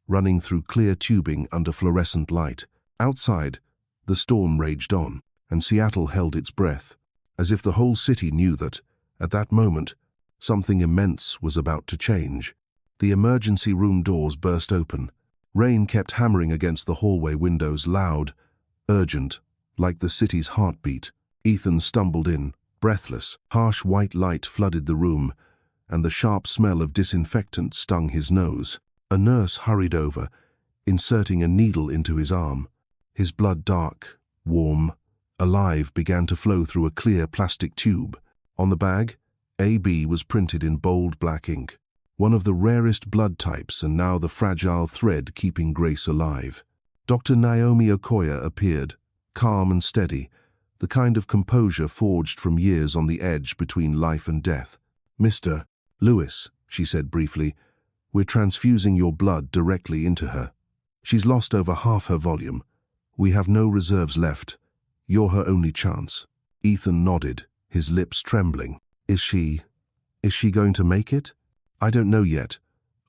[SPEAKER 1] running through clear tubing under fluorescent light. Outside, the storm raged on, and Seattle held its breath, as if the whole city knew that, at that moment, something immense was about to change. The emergency room doors burst open. Rain kept hammering against the hallway windows, loud, urgent, like the city's heartbeat. Ethan stumbled in, breathless. Harsh white light flooded the room, and the sharp smell of disinfectant stung his nose. A nurse hurried over, inserting a needle into his arm. His blood, dark, warm, alive, began to flow through a clear plastic tube. On the bag, AB was printed in bold black ink. One of the rarest blood types, and now the fragile thread keeping Grace alive. Dr. Naomi Okoye appeared, calm and steady, the kind of composure forged from years on the edge between life and death. "Mr. Lewis," she said briefly, "we're transfusing your blood directly into her. She's lost over half her volume. We have no reserves left. You're her only chance." Ethan nodded, his lips trembling. Is she going to make it?" "I don't know yet,"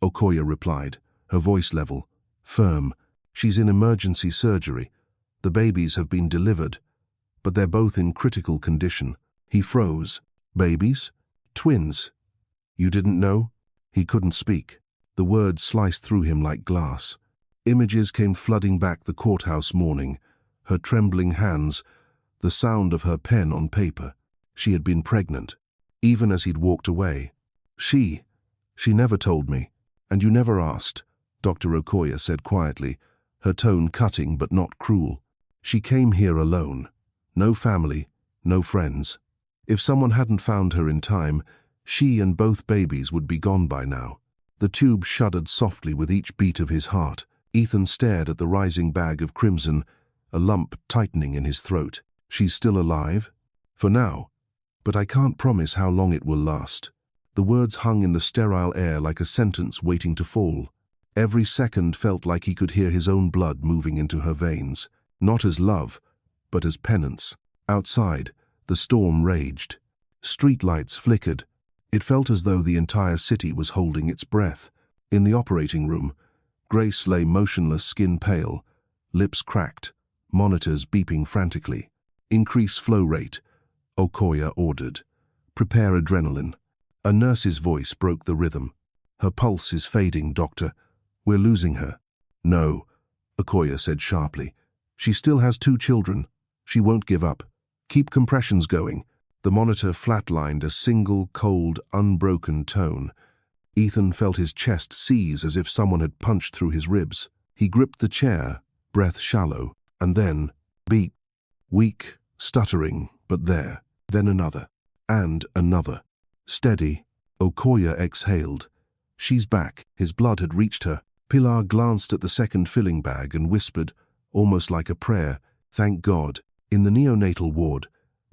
[SPEAKER 1] Okoye replied, her voice level, firm. "She's in emergency surgery. The babies have been delivered, but they're both in critical condition." He froze. "Babies? Twins? You didn't know?" He couldn't speak. The words sliced through him like glass. Images came flooding back the courthouse morning, her trembling hands, the sound of her pen on paper. She had been pregnant, even as he'd walked away. She never told me, and you never asked," Dr. Okoye said quietly, her tone cutting but not cruel. "She came here alone. No family, no friends. If someone hadn't found her in time, she and both babies would be gone by now." The tube shuddered softly with each beat of his heart. Ethan stared at the rising bag of crimson, a lump tightening in his throat. "She's still alive? For now. But I can't promise how long it will last." The words hung in the sterile air like a sentence waiting to fall. Every second felt like he could hear his own blood moving into her veins, not as love, but as penance. Outside, the storm raged. Streetlights flickered. It felt as though the entire city was holding its breath. In the operating room, Grace lay motionless, skin pale, lips cracked, monitors beeping frantically. "Increase flow rate," Okoye ordered. "Prepare adrenaline." A nurse's voice broke the rhythm. "Her pulse is fading, doctor. We're losing her." "No," Okoye said sharply. "She still has 2 children. She won't give up. Keep compressions going." The monitor flatlined a single, cold, unbroken tone. Ethan felt his chest seize as if someone had punched through his ribs. He gripped the chair, breath shallow, and then, beat, weak, stuttering, but there. Then another. And another. Steady. Okoye exhaled. She's back. His blood had reached her. Pilar glanced at the second filling bag and whispered, almost like a prayer, "Thank God." In the neonatal ward,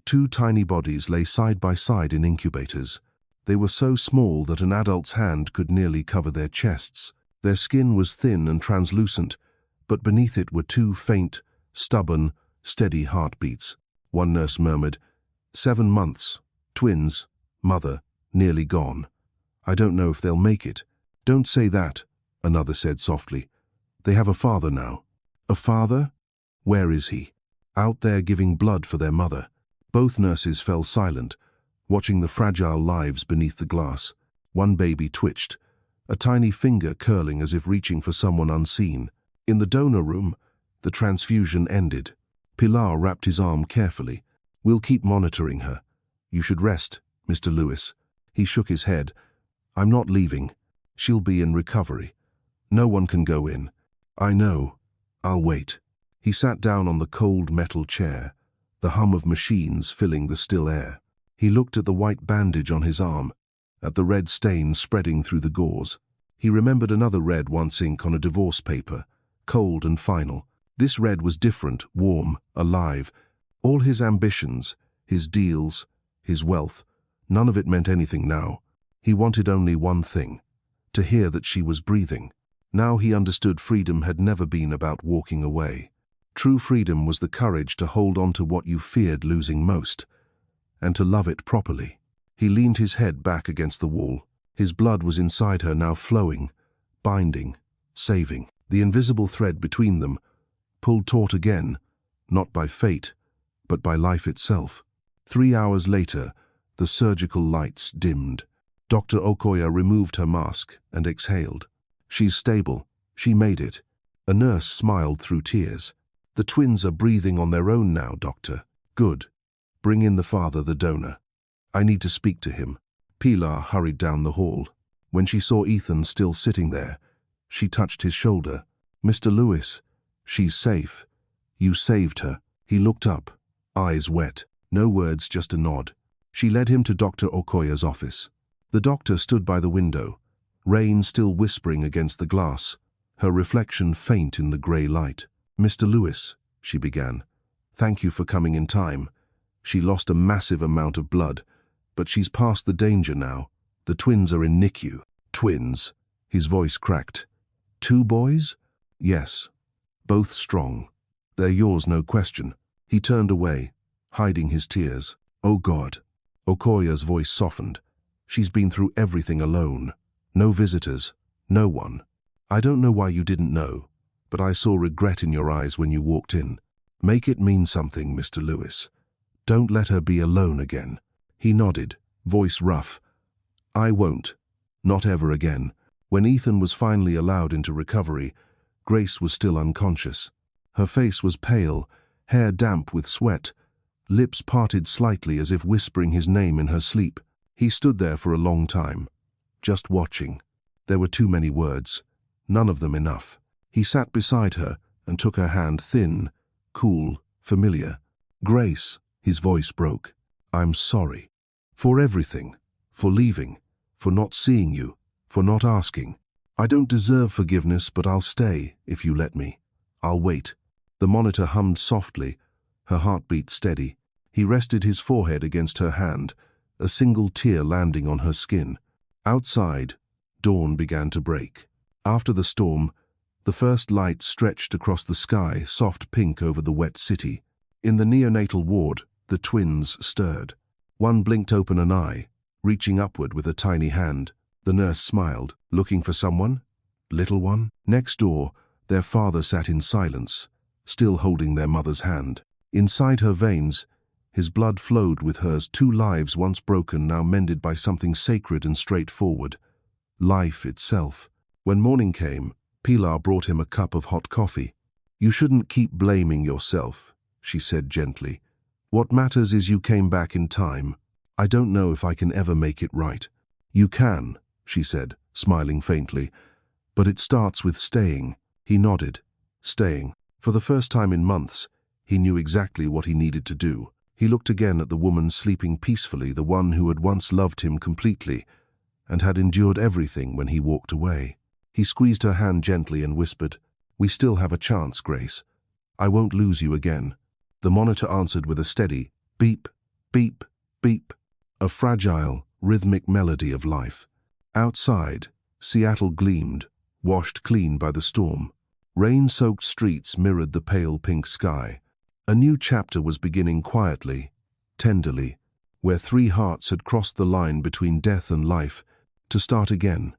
[SPEAKER 1] 2 tiny bodies lay side by side in incubators. They were so small that an adult's hand could nearly cover their chests. Their skin was thin and translucent, but beneath it were 2 faint, stubborn, steady heartbeats. One nurse murmured, 7 months, twins, mother, nearly gone. I don't know if they'll make it. Don't say that, another said softly. They have a father now. A father? Where is he? Out there giving blood for their mother. Both nurses fell silent, watching the fragile lives beneath the glass. One baby twitched, a tiny finger curling as if reaching for someone unseen. In the donor room, the transfusion ended. Pilar wrapped his arm carefully. We'll keep monitoring her. You should rest, Mr. Lewis. He shook his head. I'm not leaving. She'll be in recovery. No one can go in. I know. I'll wait. He sat down on the cold metal chair, the hum of machines filling the still air. He looked at the white bandage on his arm, at the red stain spreading through the gauze. He remembered another red once ink on a divorce paper, cold and final. This red was different, warm, alive. All his ambitions, his deals, his wealth, none of it meant anything now. He wanted only one thing, to hear that she was breathing. Now he understood freedom had never been about walking away. True freedom was the courage to hold on to what you feared losing most, and to love it properly. He leaned his head back against the wall. His blood was inside her now, flowing, binding, saving. The invisible thread between them pulled taut again, not by fate, but by life itself. 3 hours later, the surgical lights dimmed. Dr. Okoye removed her mask and exhaled. She's stable. She made it. A nurse smiled through tears. The twins are breathing on their own now, doctor. Good. Bring in the father, the donor. I need to speak to him. Pilar hurried down the hall. When she saw Ethan still sitting there, she touched his shoulder. Mr. Lewis, she's safe. You saved her. He looked up, eyes wet. No words, just a nod. She led him to Dr. Okoye's office. The doctor stood by the window, rain still whispering against the glass, her reflection faint in the grey light. Mr. Lewis, she began, thank you for coming in time. She lost a massive amount of blood, but she's past the danger now. The twins are in NICU. Twins? His voice cracked. 2 boys? Yes. Both strong. They're yours, no question. He turned away, hiding his tears. Oh God. Okoye's voice softened. She's been through everything alone. No visitors. No one. I don't know why you didn't know, but I saw regret in your eyes when you walked in. Make it mean something, Mr. Lewis. Don't let her be alone again. He nodded, voice rough. I won't. Not ever again. When Ethan was finally allowed into recovery, Grace was still unconscious. Her face was pale, hair damp with sweat, lips parted slightly as if whispering his name in her sleep. He stood there for a long time, just watching. There were too many words, none of them enough. He sat beside her and took her hand, thin, cool, familiar. Grace, his voice broke. I'm sorry. For everything. For leaving. For not seeing you. For not asking. I don't deserve forgiveness, but I'll stay if you let me. I'll wait. The monitor hummed softly, her heartbeat steady. He rested his forehead against her hand, a single tear landing on her skin. Outside, dawn began to break. After the storm, the first light stretched across the sky, soft pink over the wet city. In the neonatal ward, the twins stirred. One blinked open an eye, reaching upward with a tiny hand. The nurse smiled. Looking for someone? Little one? Next door, their father sat in silence, still holding their mother's hand. Inside her veins, his blood flowed with hers, 2 lives once broken, now mended by something sacred and straightforward. Life itself. When morning came, Pilar brought him a cup of hot coffee. You shouldn't keep blaming yourself, she said gently. What matters is you came back in time. I don't know if I can ever make it right. You can, she said, smiling faintly, but it starts with staying. He nodded, staying. For the first time in months, he knew exactly what he needed to do. He looked again at the woman sleeping peacefully, the one who had once loved him completely and had endured everything when he walked away. He squeezed her hand gently and whispered, "We still have a chance, Grace. I won't lose you again." The monitor answered with a steady beep, beep, beep, a fragile, rhythmic melody of life. Outside, Seattle gleamed, washed clean by the storm. Rain-soaked streets mirrored the pale pink sky. A new chapter was beginning quietly, tenderly, where three hearts had crossed the line between death and life, to start again,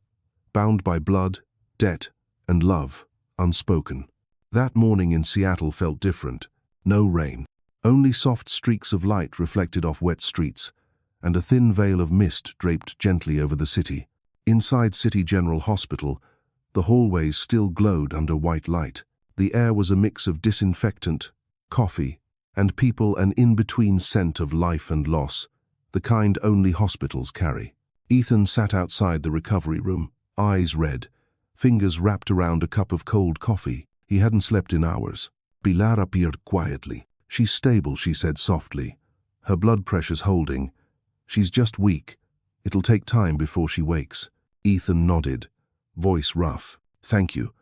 [SPEAKER 1] bound by blood, debt, and love, unspoken. That morning in Seattle felt different. No rain, only soft streaks of light reflected off wet streets, and a thin veil of mist draped gently over the city. Inside City General Hospital, the hallways still glowed under white light. The air was a mix of disinfectant, coffee, and people, an in-between scent of life and loss, the kind only hospitals carry. Ethan sat outside the recovery room, eyes red, fingers wrapped around a cup of cold coffee. He hadn't slept in hours. Pilar appeared quietly. "She's stable," she said softly, her blood pressure's holding. "She's just weak. It'll take time before she wakes." Ethan nodded, voice rough. "Thank you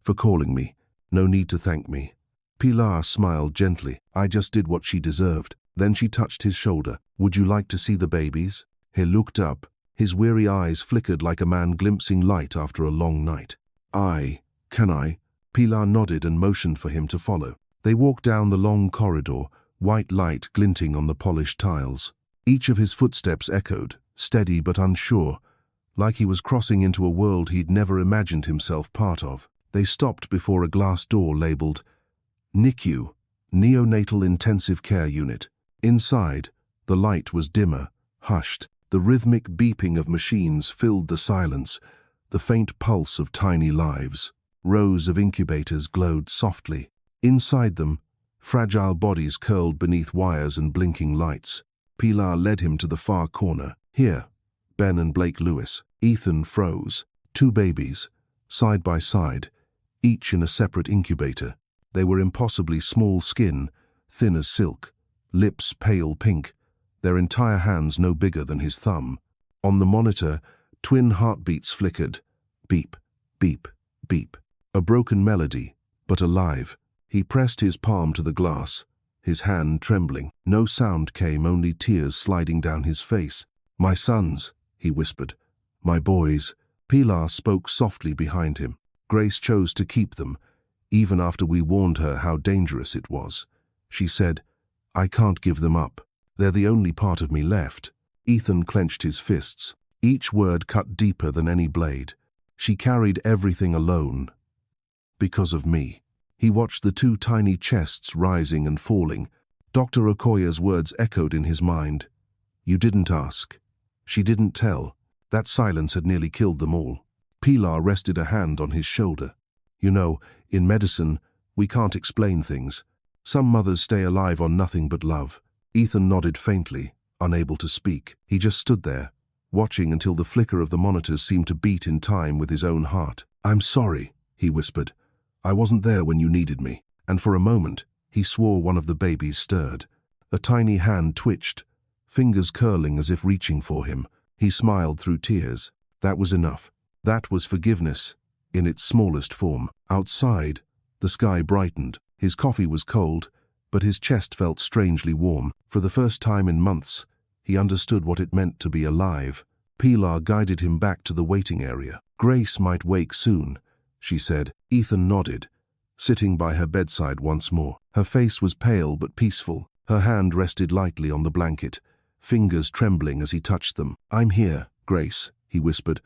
[SPEAKER 1] for calling me. No need to thank me." Pilar smiled gently. "I just did what she deserved." Then she touched his shoulder. "Would you like to see the babies?" He looked up. His weary eyes flickered like a man glimpsing light after a long night. Can I?" Pilar nodded and motioned for him to follow. They walked down the long corridor, white light glinting on the polished tiles. Each of his footsteps echoed, steady but unsure, like he was crossing into a world he'd never imagined himself part of. They stopped before a glass door labeled NICU, Neonatal Intensive Care Unit. Inside, the light was dimmer, hushed. The rhythmic beeping of machines filled the silence, the faint pulse of tiny lives. Rows of incubators glowed softly. Inside them, fragile bodies curled beneath wires and blinking lights. Pilar led him to the far corner. "Here, Ben and Blake Lewis." Ethan froze. Two babies, side by side, each in a separate incubator. They were impossibly small skin, thin as silk, lips pale pink, their entire hands no bigger than his thumb. On the monitor, twin heartbeats flickered. Beep, beep, beep. A broken melody, but alive. He pressed his palm to the glass, his hand trembling. No sound came, only tears sliding down his face. "My sons," he whispered. "My boys." Pilar spoke softly behind him. "Grace chose to keep them, even after we warned her how dangerous it was. She said, 'I can't give them up. They're the only part of me left.'" Ethan clenched his fists. Each word cut deeper than any blade. "She carried everything alone. Because of me." He watched the two tiny chests rising and falling. Dr. Okoye's words echoed in his mind. "You didn't ask. She didn't tell." That silence had nearly killed them all. Pilar rested a hand on his shoulder. "You know, in medicine, we can't explain things. Some mothers stay alive on nothing but love." Ethan nodded faintly, unable to speak. He just stood there, watching until the flicker of the monitors seemed to beat in time with his own heart. "I'm sorry," he whispered. "I wasn't there when you needed me." And for a moment, he swore one of the babies stirred. A tiny hand twitched, fingers curling as if reaching for him. He smiled through tears. That was enough. That was forgiveness, in its smallest form. Outside, the sky brightened. His coffee was cold, but his chest felt strangely warm. For the first time in months, he understood what it meant to be alive. Pilar guided him back to the waiting area. "Grace might wake soon," she said. Ethan nodded, sitting by her bedside once more. Her face was pale but peaceful. Her hand rested lightly on the blanket, fingers trembling as he touched them. "I'm here, Grace," he whispered.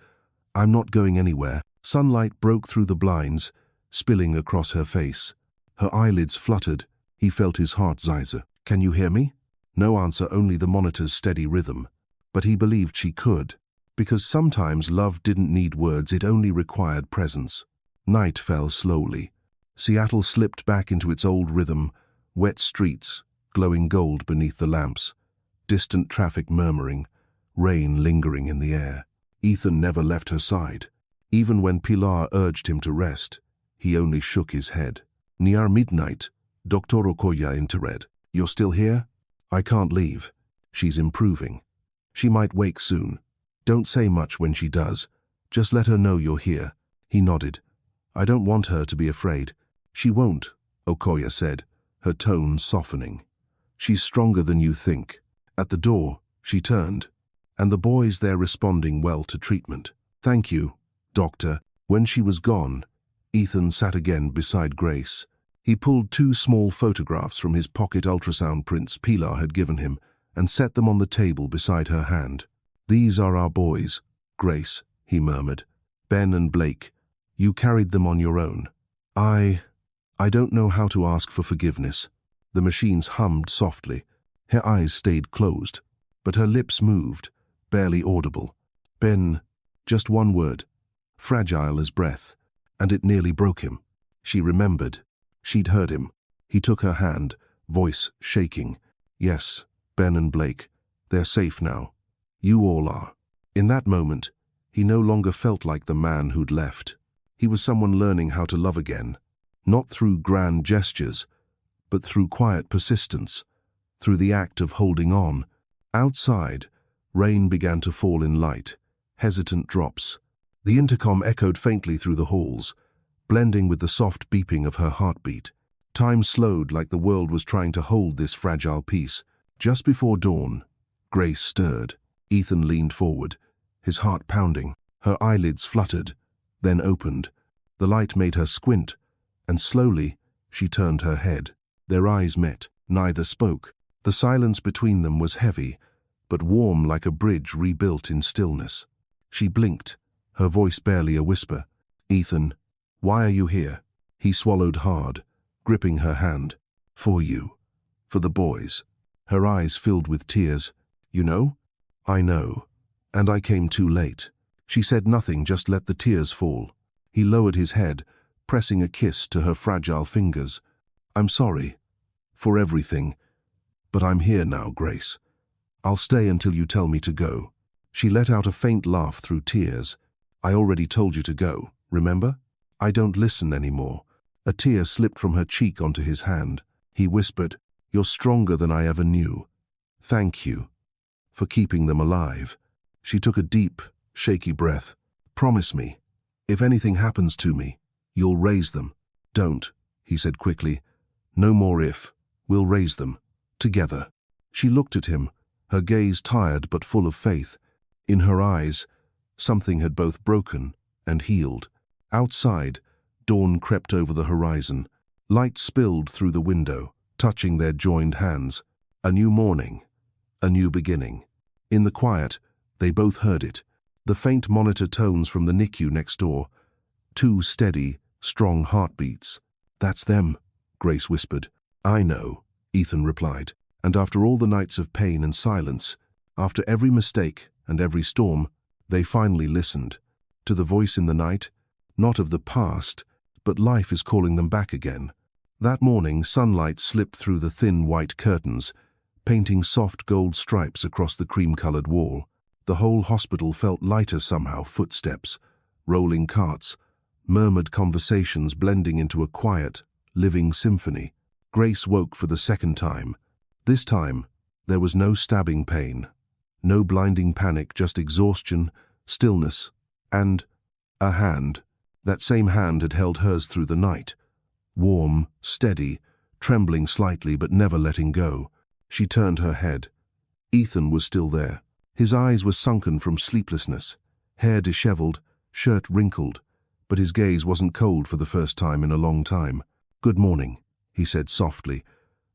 [SPEAKER 1] "I'm not going anywhere." Sunlight broke through the blinds, spilling across her face. Her eyelids fluttered. He felt his heart zeiser. "Can you hear me?" No answer, only the monitor's steady rhythm. But he believed she could, because sometimes love didn't need words, it only required presence. Night fell slowly. Seattle slipped back into its old rhythm, wet streets, glowing gold beneath the lamps, distant traffic murmuring, rain lingering in the air. Ethan never left her side. Even when Pilar urged him to rest, He only shook his head. Near midnight, Dr. Okoya interred. You're still here? I can't leave. She's improving. She might wake soon. Don't say much when she does. Just let her know you're here. He nodded. I don't want her to be afraid. She won't, Okoya said, her tone softening. She's stronger than you think. At the door, she turned, and the boys there responding well to treatment. Thank you, doctor. When she was gone, Ethan sat again beside Grace. He pulled 2 small photographs from his pocket ultrasound prints Pilar had given him and set them on the table beside her hand. These are our boys, Grace, he murmured. Ben and Blake. You carried them on your own. I don't know how to ask for forgiveness. The machines hummed softly. Her eyes stayed closed, but her lips moved, barely audible. Ben, just one word. Fragile as breath, and it nearly broke him. She remembered. She'd heard him. He took her hand, voice shaking. Yes, Ben and Blake. They're safe now. You all are. In that moment, he no longer felt like the man who'd left. He was someone learning how to love again, not through grand gestures, but through quiet persistence, through the act of holding on. Outside, rain began to fall in light, hesitant drops. The intercom echoed faintly through the halls, blending with the soft beeping of her heartbeat. Time slowed like the world was trying to hold this fragile peace. Just before dawn, Grace stirred. Ethan leaned forward, his heart pounding. Her eyelids fluttered, then opened. The light made her squint, and slowly she turned her head. Their eyes met. Neither spoke. The silence between them was heavy, but warm like a bridge rebuilt in stillness. She blinked, her voice barely a whisper. Ethan, why are you here? He swallowed hard, gripping her hand. For you. For the boys. Her eyes filled with tears. You know? I know. And I came too late. She said nothing, just let the tears fall. He lowered his head, pressing a kiss to her fragile fingers. I'm sorry. For everything. But I'm here now, Grace. I'll stay until you tell me to go. She let out a faint laugh through tears. I already told you to go, remember? I don't listen anymore. A tear slipped from her cheek onto his hand. He whispered, You're stronger than I ever knew. Thank you. For keeping them alive. She took a deep, shaky breath. Promise me, if anything happens to me, you'll raise them. Don't, he said quickly. No more if. We'll raise them. Together. She looked at him, her gaze tired but full of faith. In her eyes, something had both broken and healed. Outside, dawn crept over the horizon. Light spilled through the window, touching their joined hands. A new morning. A new beginning. In the quiet, they both heard it. The faint monitor tones from the NICU next door. 2 steady, strong heartbeats. That's them, Grace whispered. I know, Ethan replied. And after all the nights of pain and silence, after every mistake and every storm, they finally listened. To the voice in the night, not of the past, but life is calling them back again. That morning, sunlight slipped through the thin white curtains, painting soft gold stripes across the cream-colored wall. The whole hospital felt lighter somehow, footsteps, rolling carts, murmured conversations blending into a quiet, living symphony. Grace woke for the second time. This time, there was no stabbing pain, no blinding panic, just exhaustion, stillness, and a hand. That same hand had held hers through the night. Warm, steady, trembling slightly but never letting go. She turned her head. Ethan was still there. His eyes were sunken from sleeplessness, hair disheveled, shirt wrinkled, but his gaze wasn't cold for the first time in a long time. Good morning, he said softly,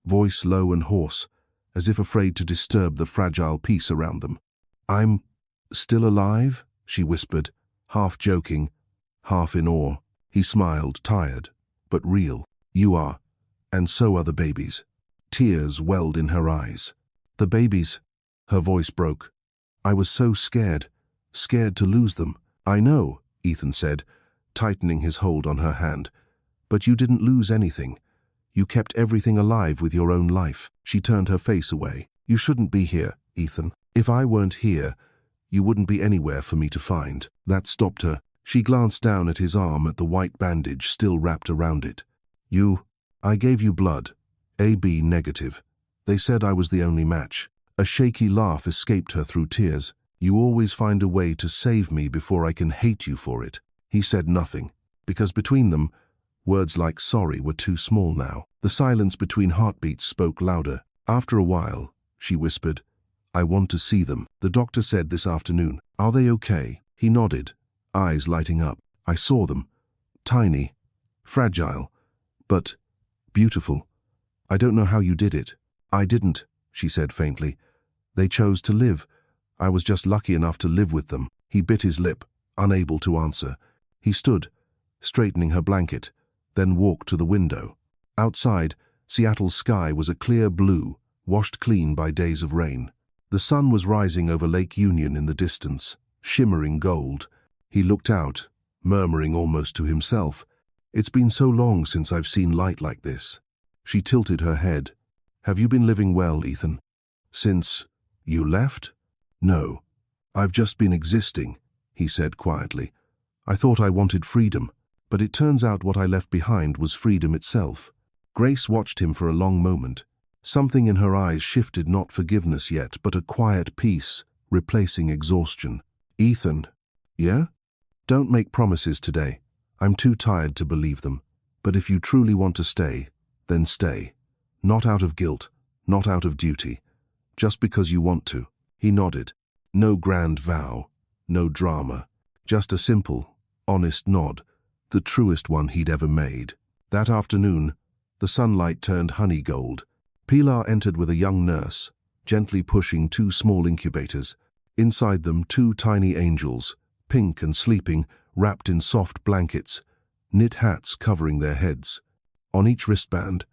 [SPEAKER 1] voice low and hoarse, as if afraid to disturb the fragile peace around them. I'm still alive, she whispered, half joking, half in awe. He smiled, tired, but real. You are, and so are the babies. Tears welled in her eyes. The babies, her voice broke. I was so scared to lose them. I know, Ethan said, tightening his hold on her hand. But you didn't lose anything. You kept everything alive with your own life. She turned her face away. You shouldn't be here, Ethan. If I weren't here, you wouldn't be anywhere for me to find. That stopped her. She glanced down at his arm at the white bandage still wrapped around it. I gave you blood. AB negative. They said I was the only match. A shaky laugh escaped her through tears. You always find a way to save me before I can hate you for it. He said nothing, because between them, words like sorry were too small now. The silence between heartbeats spoke louder. After a while, she whispered, I want to see them. The doctor said this afternoon. Are they okay? He nodded, eyes lighting up. I saw them. Tiny, fragile, but beautiful. I don't know how you did it. I didn't, she said faintly. They chose to live. I was just lucky enough to live with them. He bit his lip, unable to answer. He stood, straightening her blanket, then walked to the window. Outside, Seattle's sky was a clear blue, washed clean by days of rain. The sun was rising over Lake Union in the distance, shimmering gold. He looked out, murmuring almost to himself, It's been so long since I've seen light like this. She tilted her head. Have you been living well, Ethan? Since you left? No. I've just been existing, he said quietly. I thought I wanted freedom, but it turns out what I left behind was freedom itself. Grace watched him for a long moment. Something in her eyes shifted, not forgiveness yet, but a quiet peace, replacing exhaustion. Ethan. Yeah? Don't make promises today. I'm too tired to believe them. But if you truly want to stay, then stay. Not out of guilt, not out of duty. Just because you want to. He nodded. No grand vow, no drama. Just a simple, honest nod, the truest one he'd ever made. That afternoon, the sunlight turned honey gold. Pilar entered with a young nurse, gently pushing 2 small incubators. Inside them 2 tiny angels, pink and sleeping, wrapped in soft blankets, knit hats covering their heads. On each wristband,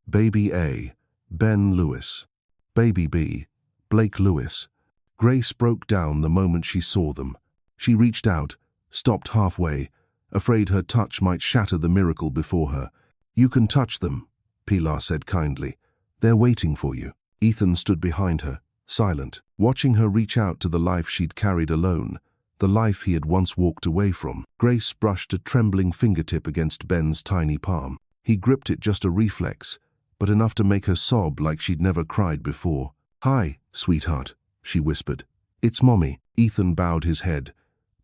[SPEAKER 1] Baby A, Ben Lewis. Baby B, Blake Lewis. Grace broke down the moment she saw them. She reached out, stopped halfway, afraid her touch might shatter the miracle before her. You can touch them, Pilar said kindly. They're waiting for you. Ethan stood behind her, silent, watching her reach out to the life she'd carried alone, the life he had once walked away from. Grace brushed a trembling fingertip against Ben's tiny palm. He gripped it, just a reflex, but enough to make her sob like she'd never cried before. Hi, sweetheart, she whispered. It's Mommy. Ethan bowed his head.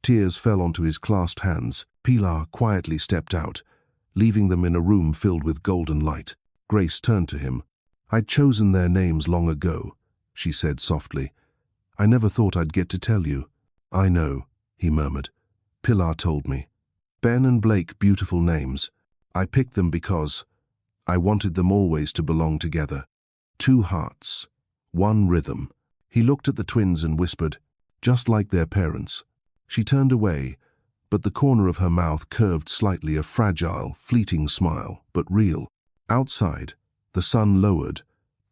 [SPEAKER 1] Tears fell onto his clasped hands. Pilar quietly stepped out, leaving them in a room filled with golden light. Grace turned to him. I'd chosen their names long ago, she said softly. I never thought I'd get to tell you. I know, he murmured. Pilar told me. Ben and Blake, beautiful names. I picked them because I wanted them always to belong together. 2 hearts, 1 rhythm. He looked at the twins and whispered, just like their parents. She turned away, but the corner of her mouth curved slightly, a fragile, fleeting smile, but real. Outside, the sun lowered,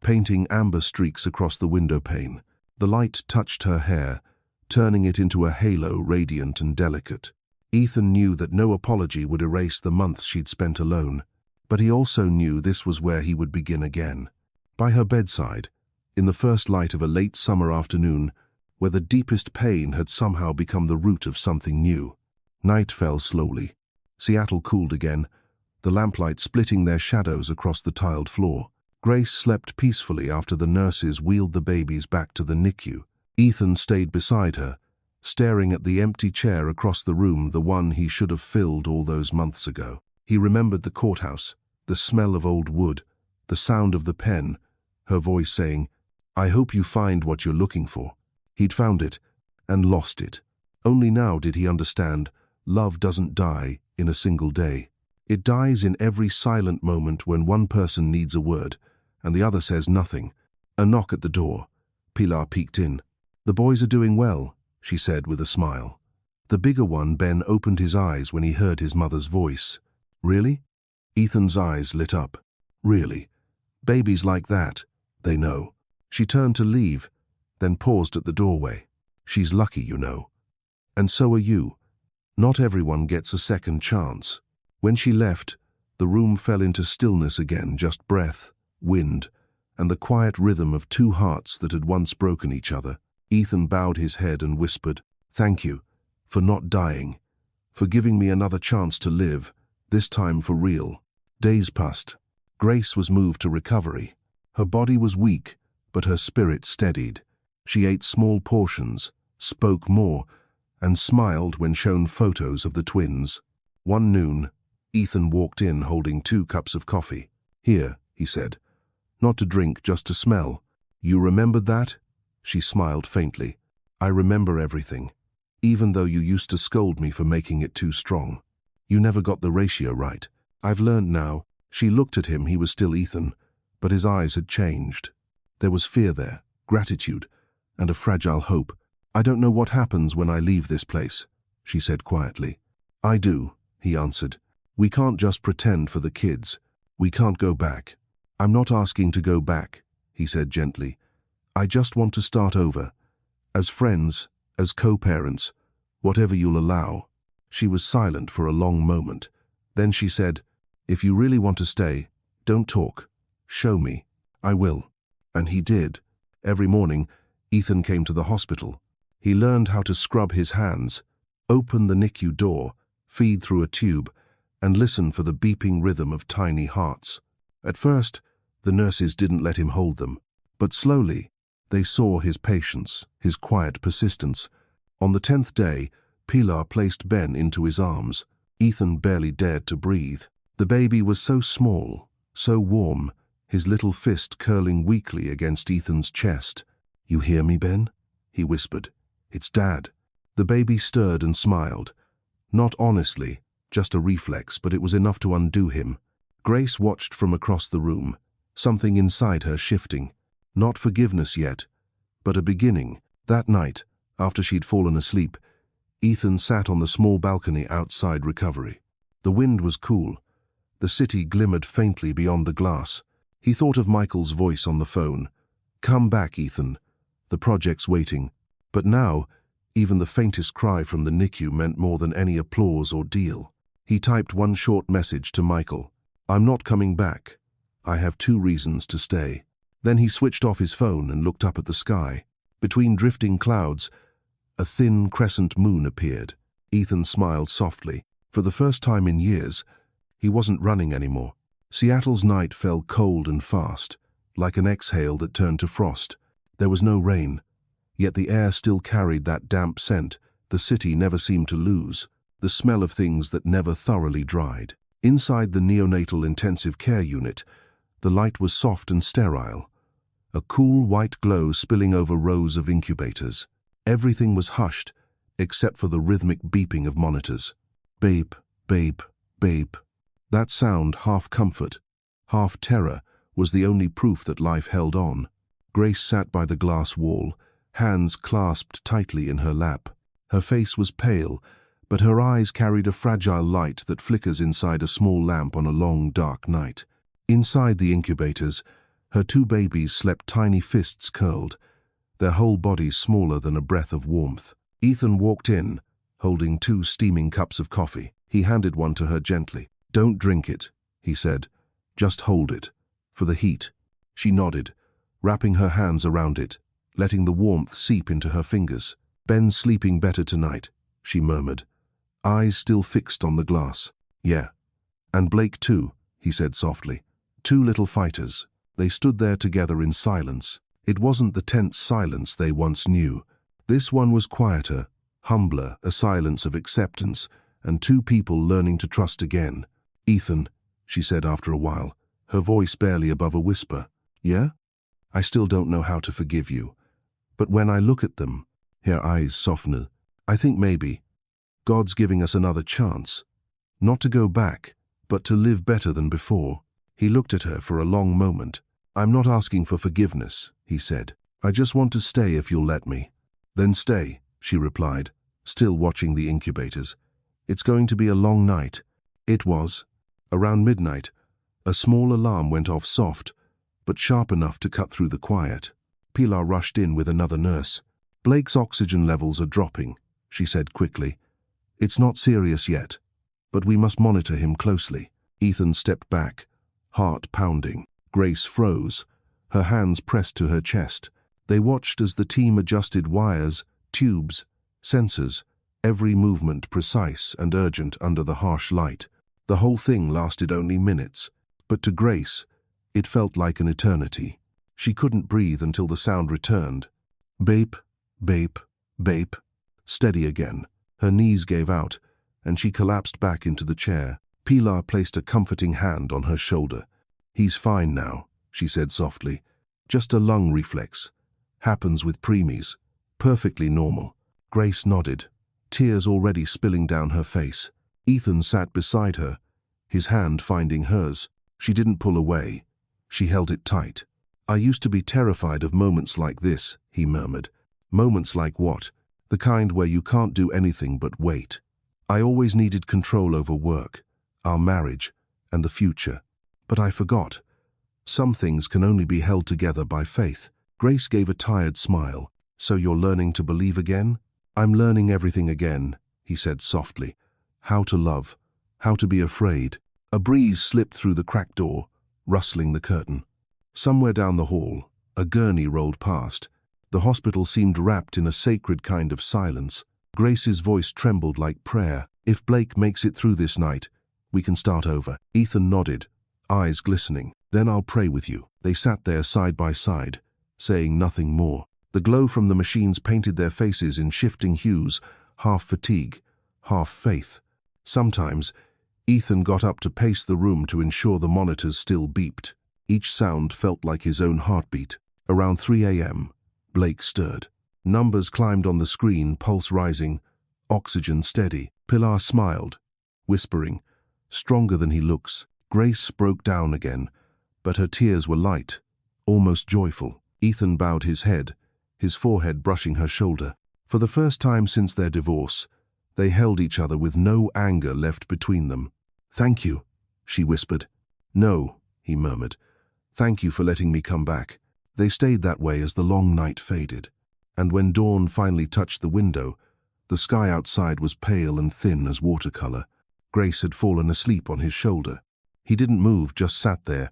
[SPEAKER 1] painting amber streaks across the window pane. The light touched her hair, turning it into a halo, radiant and delicate. Ethan knew that no apology would erase the months she'd spent alone, but he also knew this was where he would begin again. By her bedside, in the first light of a late summer afternoon, where the deepest pain had somehow become the root of something new. Night fell slowly. Seattle cooled again, the lamplight splitting their shadows across the tiled floor. Grace slept peacefully after the nurses wheeled the babies back to the NICU. Ethan stayed beside her, staring at the empty chair across the room, the one he should have filled all those months ago. He remembered the courthouse, the smell of old wood, the sound of the pen, her voice saying, I hope you find what you're looking for. He'd found it, and lost it. Only now did he understand, love doesn't die in a single day. It dies in every silent moment when one person needs a word, and the other says nothing. A knock at the door. Pilar peeked in. The boys are doing well, she said with a smile. The bigger one, Ben, opened his eyes when he heard his mother's voice. Really? Ethan's eyes lit up. Really? Babies like that, they know. She turned to leave, then paused at the doorway. She's lucky, you know. And so are you. Not everyone gets a second chance. When she left, the room fell into stillness again, just breath, wind, and the quiet rhythm of 2 hearts that had once broken each other. Ethan bowed his head and whispered, Thank you for not dying, for giving me another chance to live, this time for real. Days passed. Grace was moved to recovery. Her body was weak, but her spirit steadied. She ate small portions, spoke more, and smiled when shown photos of the twins. One noon, Ethan walked in holding 2 cups of coffee. "Here," he said. "Not to drink, just to smell. You remembered that?" She smiled faintly. "I remember everything, even though you used to scold me for making it too strong. You never got the ratio right. I've learned now." She looked at him. He was still Ethan, but his eyes had changed. There was fear there, gratitude, and a fragile hope. "I don't know what happens when I leave this place," she said quietly. "I do," he answered. "We can't just pretend for the kids. We can't go back." "I'm not asking to go back," he said gently. "I just want to start over. As friends, as co-parents, whatever you'll allow." She was silent for a long moment. Then she said, "If you really want to stay, don't talk. Show me." "I will." And he did. Every morning, Ethan came to the hospital. He learned how to scrub his hands, open the NICU door, feed through a tube, and listen for the beeping rhythm of tiny hearts. At first, the nurses didn't let him hold them, but slowly, they saw his patience, his quiet persistence. On the 10th day, Pilar placed Ben into his arms. Ethan barely dared to breathe. The baby was so small, so warm, his little fist curling weakly against Ethan's chest. "You hear me, Ben?" he whispered. "It's Dad." The baby stirred and smiled. Not honestly, just a reflex, but it was enough to undo him. Grace watched from across the room, something inside her shifting. Not forgiveness yet, but a beginning. That night, after she'd fallen asleep, Ethan sat on the small balcony outside recovery. The wind was cool. The city glimmered faintly beyond the glass. He thought of Michael's voice on the phone. "Come back, Ethan. The project's waiting." But now, even the faintest cry from the NICU meant more than any applause or deal. He typed one short message to Michael. "I'm not coming back. I have 2 reasons to stay." Then he switched off his phone and looked up at the sky. Between drifting clouds, a thin crescent moon appeared. Ethan smiled softly. For the first time in years, he wasn't running anymore. Seattle's night fell cold and fast, like an exhale that turned to frost. There was no rain, yet the air still carried that damp scent the city never seemed to lose, the smell of things that never thoroughly dried. Inside the neonatal intensive care unit, the light was soft and sterile, a cool white glow spilling over rows of incubators. Everything was hushed, except for the rhythmic beeping of monitors. Beep, beep, beep. That sound, half comfort, half terror, was the only proof that life held on. Grace sat by the glass wall, hands clasped tightly in her lap. Her face was pale, but her eyes carried a fragile light that flickers inside a small lamp on a long, dark night. Inside the incubators, her 2 babies slept, tiny fists curled, their whole bodies smaller than a breath of warmth. Ethan walked in, holding 2 steaming cups of coffee. He handed one to her gently. "Don't drink it," he said. "Just hold it, for the heat." She nodded, wrapping her hands around it, letting the warmth seep into her fingers. "Ben's sleeping better tonight," she murmured, eyes still fixed on the glass. "Yeah. And Blake too," he said softly. 2 little fighters. They stood there together in silence. It wasn't the tense silence they once knew. This one was quieter, humbler, a silence of acceptance, and 2 people learning to trust again. "Ethan," she said after a while, her voice barely above a whisper. "Yeah? I still don't know how to forgive you. But when I look at them," her eyes softened, "I think maybe God's giving us another chance. Not to go back, but to live better than before." He looked at her for a long moment. "I'm not asking for forgiveness," he said. "I just want to stay if you'll let me." "Then stay," she replied, still watching the incubators. "It's going to be a long night." It was. Around midnight, a small alarm went off, soft, but sharp enough to cut through the quiet. Pilar rushed in with another nurse. "Blake's oxygen levels are dropping," she said quickly. "It's not serious yet, but we must monitor him closely." Ethan stepped back, heart pounding. Grace froze, her hands pressed to her chest. They watched as the team adjusted wires, tubes, sensors, every movement precise and urgent under the harsh light. The whole thing lasted only minutes, but to Grace, it felt like an eternity. She couldn't breathe until the sound returned. Bape, bape, bape. Steady again. Her knees gave out, and she collapsed back into the chair. Pilar placed a comforting hand on her shoulder. "He's fine now," she said softly. "Just a lung reflex. Happens with preemies. Perfectly normal." Grace nodded, tears already spilling down her face. Ethan sat beside her, his hand finding hers. She didn't pull away. She held it tight. "I used to be terrified of moments like this," he murmured. "Moments like what? The kind where you can't do anything but wait. I always needed control over work, our marriage, and the future. But I forgot. Some things can only be held together by faith." Grace gave a tired smile. "So you're learning to believe again?" "I'm learning everything again," he said softly. "How to love, how to be afraid." A breeze slipped through the cracked door, rustling the curtain. Somewhere down the hall, a gurney rolled past. The hospital seemed wrapped in a sacred kind of silence. Grace's voice trembled like prayer. "If Blake makes it through this night, we can start over." Ethan nodded, eyes glistening. "Then I'll pray with you." They sat there side by side, saying nothing more. The glow from the machines painted their faces in shifting hues, half fatigue, half faith. Sometimes, Ethan got up to pace the room to ensure the monitors still beeped. Each sound felt like his own heartbeat. Around 3 a.m., Blake stirred. Numbers climbed on the screen, pulse rising, oxygen steady. Pilar smiled, whispering, "Stronger than he looks." Grace broke down again, but her tears were light, almost joyful. Ethan bowed his head, his forehead brushing her shoulder. For the first time since their divorce, they held each other with no anger left between them. "Thank you," she whispered. "No," he murmured. "Thank you for letting me come back." They stayed that way as the long night faded, and when dawn finally touched the window, the sky outside was pale and thin as watercolor. Grace had fallen asleep on his shoulder. He didn't move, just sat there,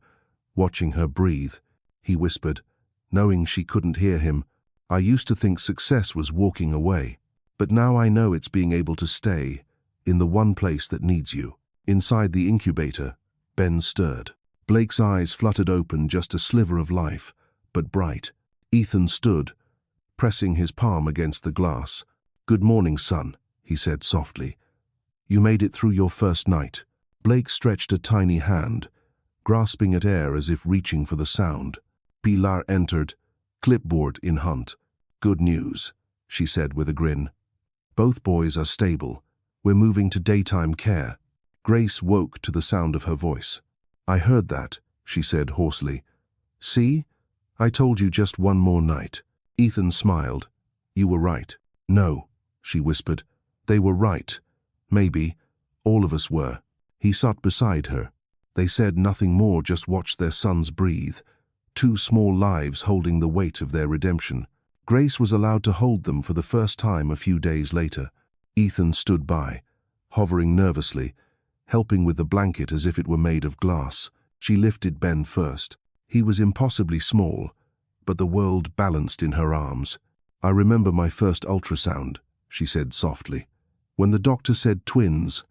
[SPEAKER 1] watching her breathe. He whispered, knowing she couldn't hear him, "I used to think success was walking away, but now I know it's being able to stay in the one place that needs you." Inside the incubator, Ben stirred. Blake's eyes fluttered open, just a sliver of life, but bright. Ethan stood, pressing his palm against the glass. "Good morning, son," he said softly. "You made it through your first night." Blake stretched a tiny hand, grasping at air as if reaching for the sound. Pilar entered, clipboard in hunt. "Good news," she said with a grin. "Both boys are stable. We're moving to daytime care." Grace woke to the sound of her voice. "I heard that," she said hoarsely. "See? I told you, just one more night." Ethan smiled. "You were right." "No," she whispered. "They were right. Maybe. All of us were." He sat beside her. They said nothing more, just watched their sons breathe. Two small lives holding the weight of their redemption. Grace was allowed to hold them for the first time a few days later. Ethan stood by, hovering nervously, helping with the blanket as if it were made of glass. She lifted Ben first. He was impossibly small, but the world balanced in her arms. "I remember my first ultrasound," she said softly. "When the doctor said twins,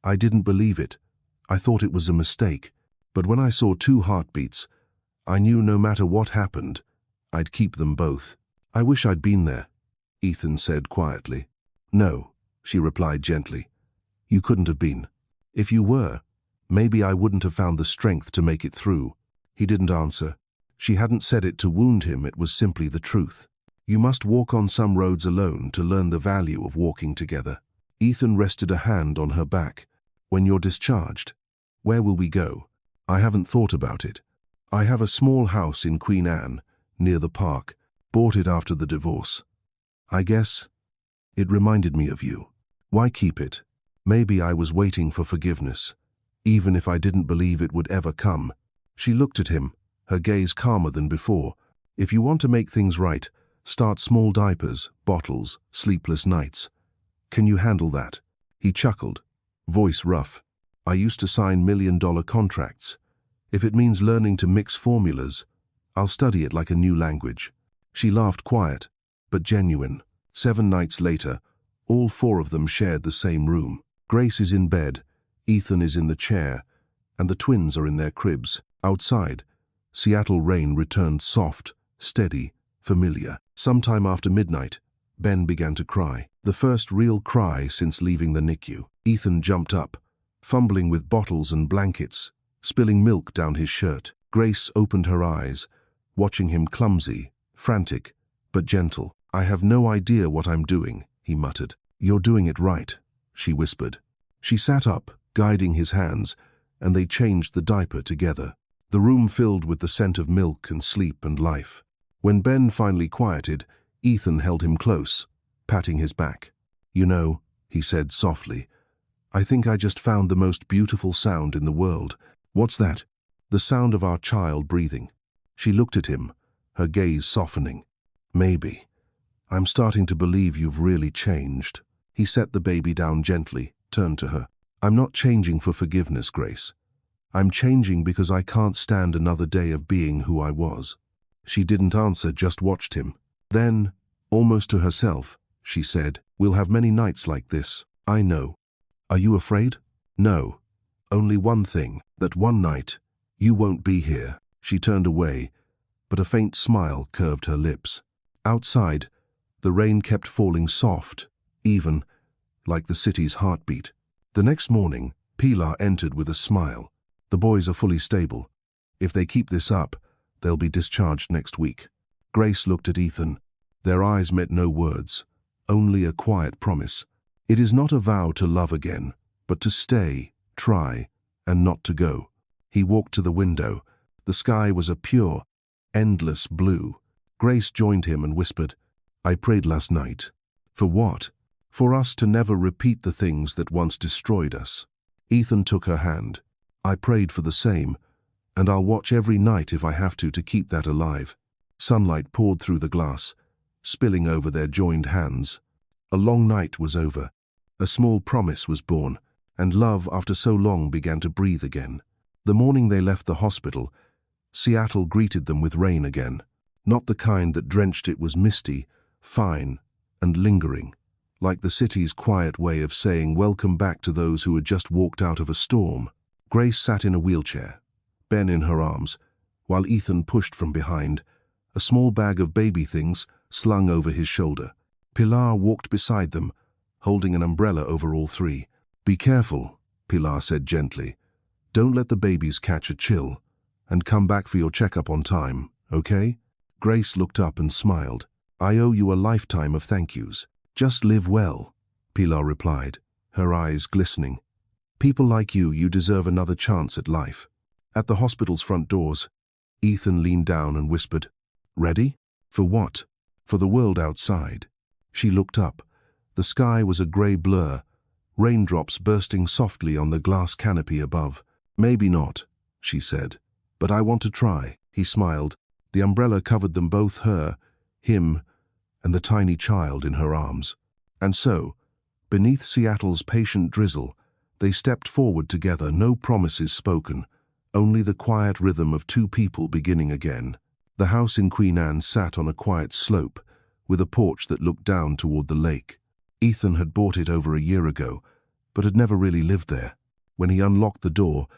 [SPEAKER 1] I didn't believe it. I thought it was a mistake. But when I saw 2 heartbeats, I knew no matter what happened, I'd keep them both." "I wish I'd been there," Ethan said quietly. "No," she replied gently. "You couldn't have been. If you were, maybe I wouldn't have found the strength to make it through." He didn't answer. She hadn't said it to wound him, it was simply the truth. You must walk on some roads alone to learn the value of walking together. Ethan rested a hand on her back. "When you're discharged, where will we go?" "I haven't thought about it. I have a small house in Queen Anne, near the park. Bought it after the divorce. I guess it reminded me of you." "Why keep it?" "Maybe I was waiting for forgiveness, even if I didn't believe it would ever come." She looked at him, her gaze calmer than before. "If you want to make things right, start small: diapers, bottles, sleepless nights. Can you handle that?" He chuckled, voice rough. "I used to sign $1 million contracts. If it means learning to mix formulas, I'll study it like a new language." She laughed, quiet, but genuine. 7 nights later, All four of them shared the same room. Grace is in bed, Ethan is in the chair, and the twins are in their cribs. Outside, Seattle rain returned soft, steady, familiar. Sometime after midnight, Ben began to cry. The first real cry since leaving the NICU. Ethan jumped up, fumbling with bottles and blankets, spilling milk down his shirt. Grace opened her eyes, watching him clumsy, frantic, but gentle. "I have no idea what I'm doing," he muttered. "You're doing it right," she whispered. She sat up, guiding his hands, and they changed the diaper together. The room filled with the scent of milk and sleep and life. When Ben finally quieted, Ethan held him close, patting his back. "You know," he said softly, "I think I just found the most beautiful sound in the world." "What's that?" "The sound of our child breathing." She looked at him, her gaze softening. "Maybe. I'm starting to believe you've really changed." He set the baby down gently, turned to her. "I'm not changing for forgiveness, Grace. I'm changing because I can't stand another day of being who I was." She didn't answer, just watched him. Then, almost to herself, she said, "We'll have many nights like this. I know. Are you afraid?" "No. Only one thing, that one night, you won't be here." She turned away, but a faint smile curved her lips. Outside, the rain kept falling soft, even, like the city's heartbeat. The next morning, Pilar entered with a smile. "The boys are fully stable. If they keep this up, they'll be discharged next week." Grace looked at Ethan. Their eyes met no words, only a quiet promise. It is not a vow to love again, but to stay, try, and not to go. He walked to the window. The sky was a pure, endless blue. Grace joined him and whispered, "I prayed last night." "For what?" "For us to never repeat the things that once destroyed us." Ethan took her hand. "I prayed for the same, and I'll watch every night if I have to keep that alive." Sunlight poured through the glass, spilling over their joined hands. A long night was over. A small promise was born, and love after so long began to breathe again. The morning they left the hospital, Seattle greeted them with rain again. Not the kind that drenched it was misty, fine, and lingering, like the city's quiet way of saying welcome back to those who had just walked out of a storm. Grace sat in a wheelchair, Ben in her arms, while Ethan pushed from behind, a small bag of baby things slung over his shoulder. Pilar walked beside them, holding an umbrella over all three. "Be careful," Pilar said gently. "Don't let the babies catch a chill, and come back for your checkup on time, okay?" Grace looked up and smiled. "I owe you a lifetime of thank yous." "Just live well," Pilar replied, her eyes glistening. "People like you deserve another chance at life." At the hospital's front doors, Ethan leaned down and whispered, "Ready?" "For what?" "For the world outside." She looked up. The sky was a grey blur, raindrops bursting softly on the glass canopy above. "Maybe not," she said, "but I want to try." He smiled. The umbrella covered them both, her, him, and the tiny child in her arms. And so, beneath Seattle's patient drizzle, they stepped forward together, no promises spoken, only the quiet rhythm of two people beginning again. The house in Queen Anne sat on a quiet slope, with a porch that looked down toward the lake. Ethan had bought it over a year ago, but had never really lived there. When he unlocked the door,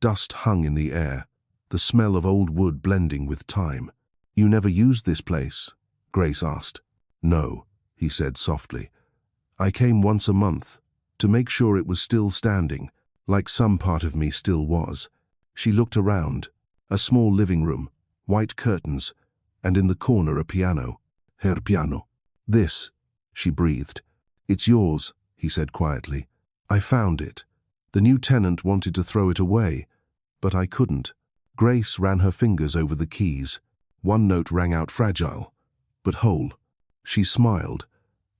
[SPEAKER 1] dust hung in the air, the smell of old wood blending with time. "You never used this place?" Grace asked. "No," he said softly. "I came once a month, to make sure it was still standing, like some part of me still was." She looked around. A small living room, white curtains, and in the corner a piano. "Her piano." "This," she breathed. "It's yours," he said quietly. "I found it. The new tenant wanted to throw it away, but I couldn't." Grace ran her fingers over the keys. One note rang out fragile, but whole. She smiled.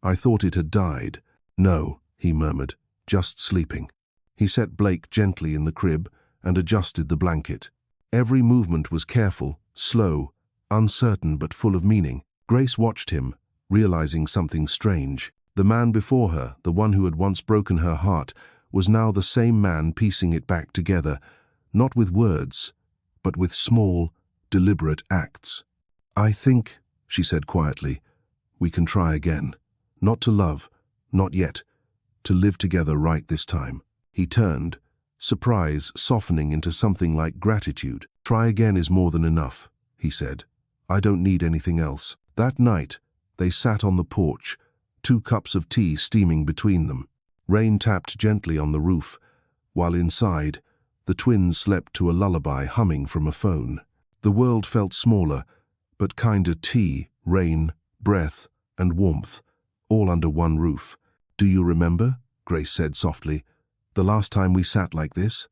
[SPEAKER 1] "I thought it had died." "No," he murmured, "just sleeping." He set Blake gently in the crib and adjusted the blanket. Every movement was careful, slow, uncertain but full of meaning. Grace watched him, realizing something strange. The man before her, the one who had once broken her heart, was now the same man piecing it back together, not with words, but with small, deliberate acts. "I think," she said quietly, "we can try again. Not to love, Not yet. To live together right this time. He turned, surprise softening into something like gratitude. Try again is more than enough, he said. I don't need anything else. That night, they sat on the porch, 2 cups of tea steaming between them. Rain tapped gently on the roof, while inside, the twins slept to a lullaby humming from a phone. The world felt smaller, but kinder. Tea, rain, breath, and warmth, all under one roof. Do you remember? Grace said softly. The last time we sat like this?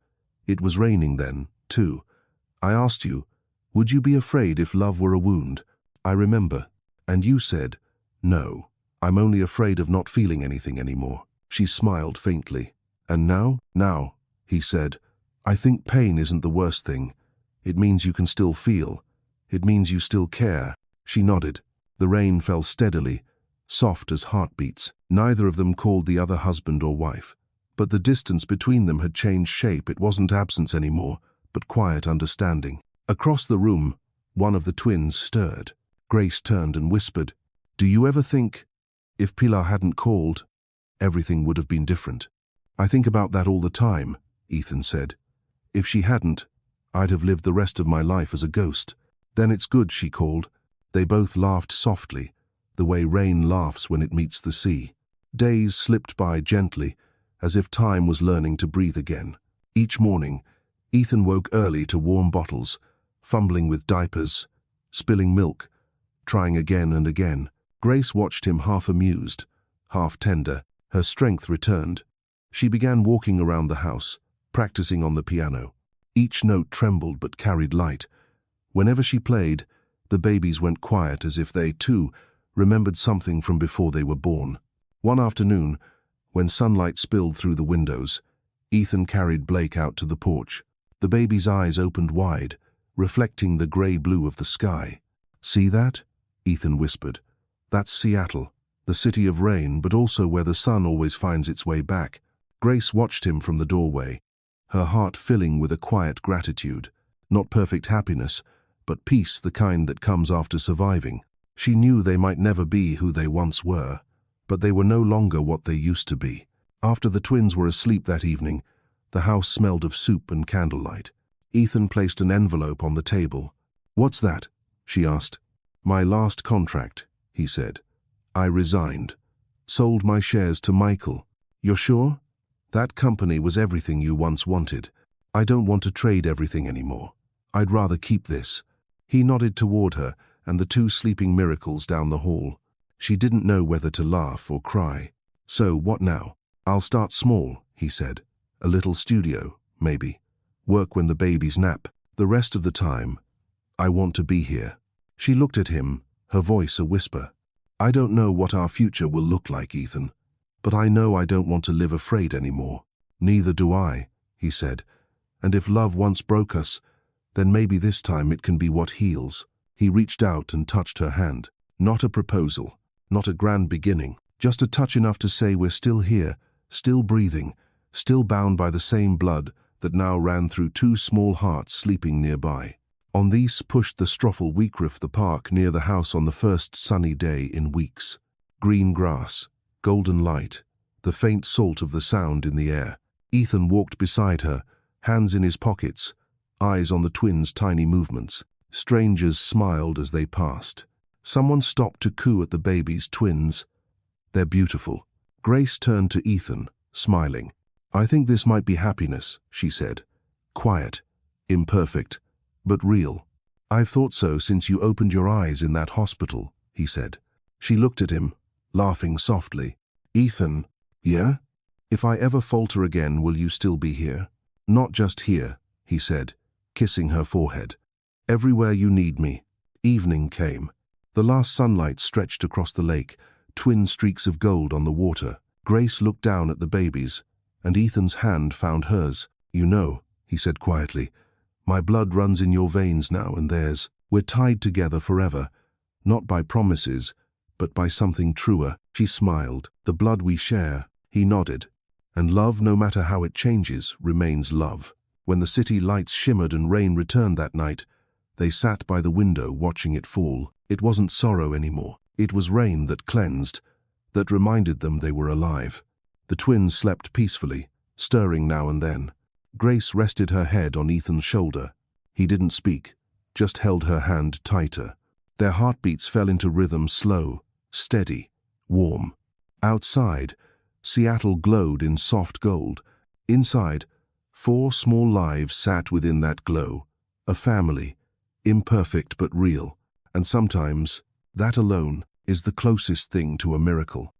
[SPEAKER 1] It was raining then, too. I asked you, would you be afraid if love were a wound? I remember. And you said, no, I'm only afraid of not feeling anything anymore. She smiled faintly. And now? Now, he said, I think pain isn't the worst thing. It means you can still feel. It means you still care. She nodded. The rain fell steadily, soft as heartbeats. Neither of them called the other husband or wife. But the distance between them had changed shape. It wasn't absence anymore, but quiet understanding. Across the room, one of the twins stirred. Grace turned and whispered, Do you ever think, if Pilar hadn't called, everything would have been different? I think about that all the time, Ethan said. If she hadn't, I'd have lived the rest of my life as a ghost. Then it's good she called. They both laughed softly, the way rain laughs when it meets the sea. Days slipped by gently, as if time was learning to breathe again. Each morning, Ethan woke early to warm bottles, fumbling with diapers, spilling milk, trying again and again. Grace watched him half amused, half tender. Her strength returned. She began walking around the house, practicing on the piano. Each note trembled but carried light. Whenever she played, the babies went quiet as if they, too, remembered something from before they were born. One afternoon, when sunlight spilled through the windows, Ethan carried Blake out to the porch. The baby's eyes opened wide, reflecting the grey-blue of the sky. See that? Ethan whispered. That's Seattle, the city of rain, but also where the sun always finds its way back. Grace watched him from the doorway, her heart filling with a quiet gratitude. Not perfect happiness, but peace, the kind that comes after surviving. She knew they might never be who they once were, but they were no longer what they used to be. After the twins were asleep that evening, the house smelled of soup and candlelight. Ethan placed an envelope on the table. What's that? She asked. My last contract, he said. I resigned. Sold my shares to Michael. You're sure? That company was everything you once wanted. I don't want to trade everything anymore. I'd rather keep this. He nodded toward her and the 2 sleeping miracles down the hall. She didn't know whether to laugh or cry. So, what now? I'll start small, he said. A little studio, maybe. Work when the babies nap. The rest of the time, I want to be here. She looked at him, her voice a whisper. I don't know what our future will look like, Ethan. But I know I don't want to live afraid anymore. Neither do I, he said. And if love once broke us, then maybe this time it can be what heals. He reached out and touched her hand. Not a proposal, not a grand beginning, just a touch enough to say we're still here, still breathing, still bound by the same blood that now ran through 2 small hearts sleeping nearby. On these pushed the Stoffel Weekrif, the park near the house on the first sunny day in weeks. Green grass, golden light, the faint salt of the sound in the air. Ethan walked beside her, hands in his pockets, eyes on the twins' tiny movements. Strangers smiled as they passed. Someone stopped to coo at the babies' twins. They're beautiful. Grace turned to Ethan, smiling. I think this might be happiness, she said. Quiet, imperfect, but real. I've thought so since you opened your eyes in that hospital, he said. She looked at him, laughing softly. Ethan, yeah? If I ever falter again, will you still be here? Not just here, he said, kissing her forehead. Everywhere you need me. Evening came. The last sunlight stretched across the lake, twin streaks of gold on the water. Grace looked down at the babies, and Ethan's hand found hers. You know, he said quietly, my blood runs in your veins now and theirs. We're tied together forever, not by promises, but by something truer. She smiled. The blood we share. He nodded. And love, no matter how it changes, remains love. When the city lights shimmered and rain returned that night, they sat by the window watching it fall. It wasn't sorrow anymore. It was rain that cleansed, that reminded them they were alive. The twins slept peacefully, stirring now and then. Grace rested her head on Ethan's shoulder. He didn't speak, just held her hand tighter. Their heartbeats fell into rhythm, slow, steady, warm. Outside, Seattle glowed in soft gold. Inside, 4 small lives sat within that glow. A family, imperfect but real. And sometimes, that alone is the closest thing to a miracle.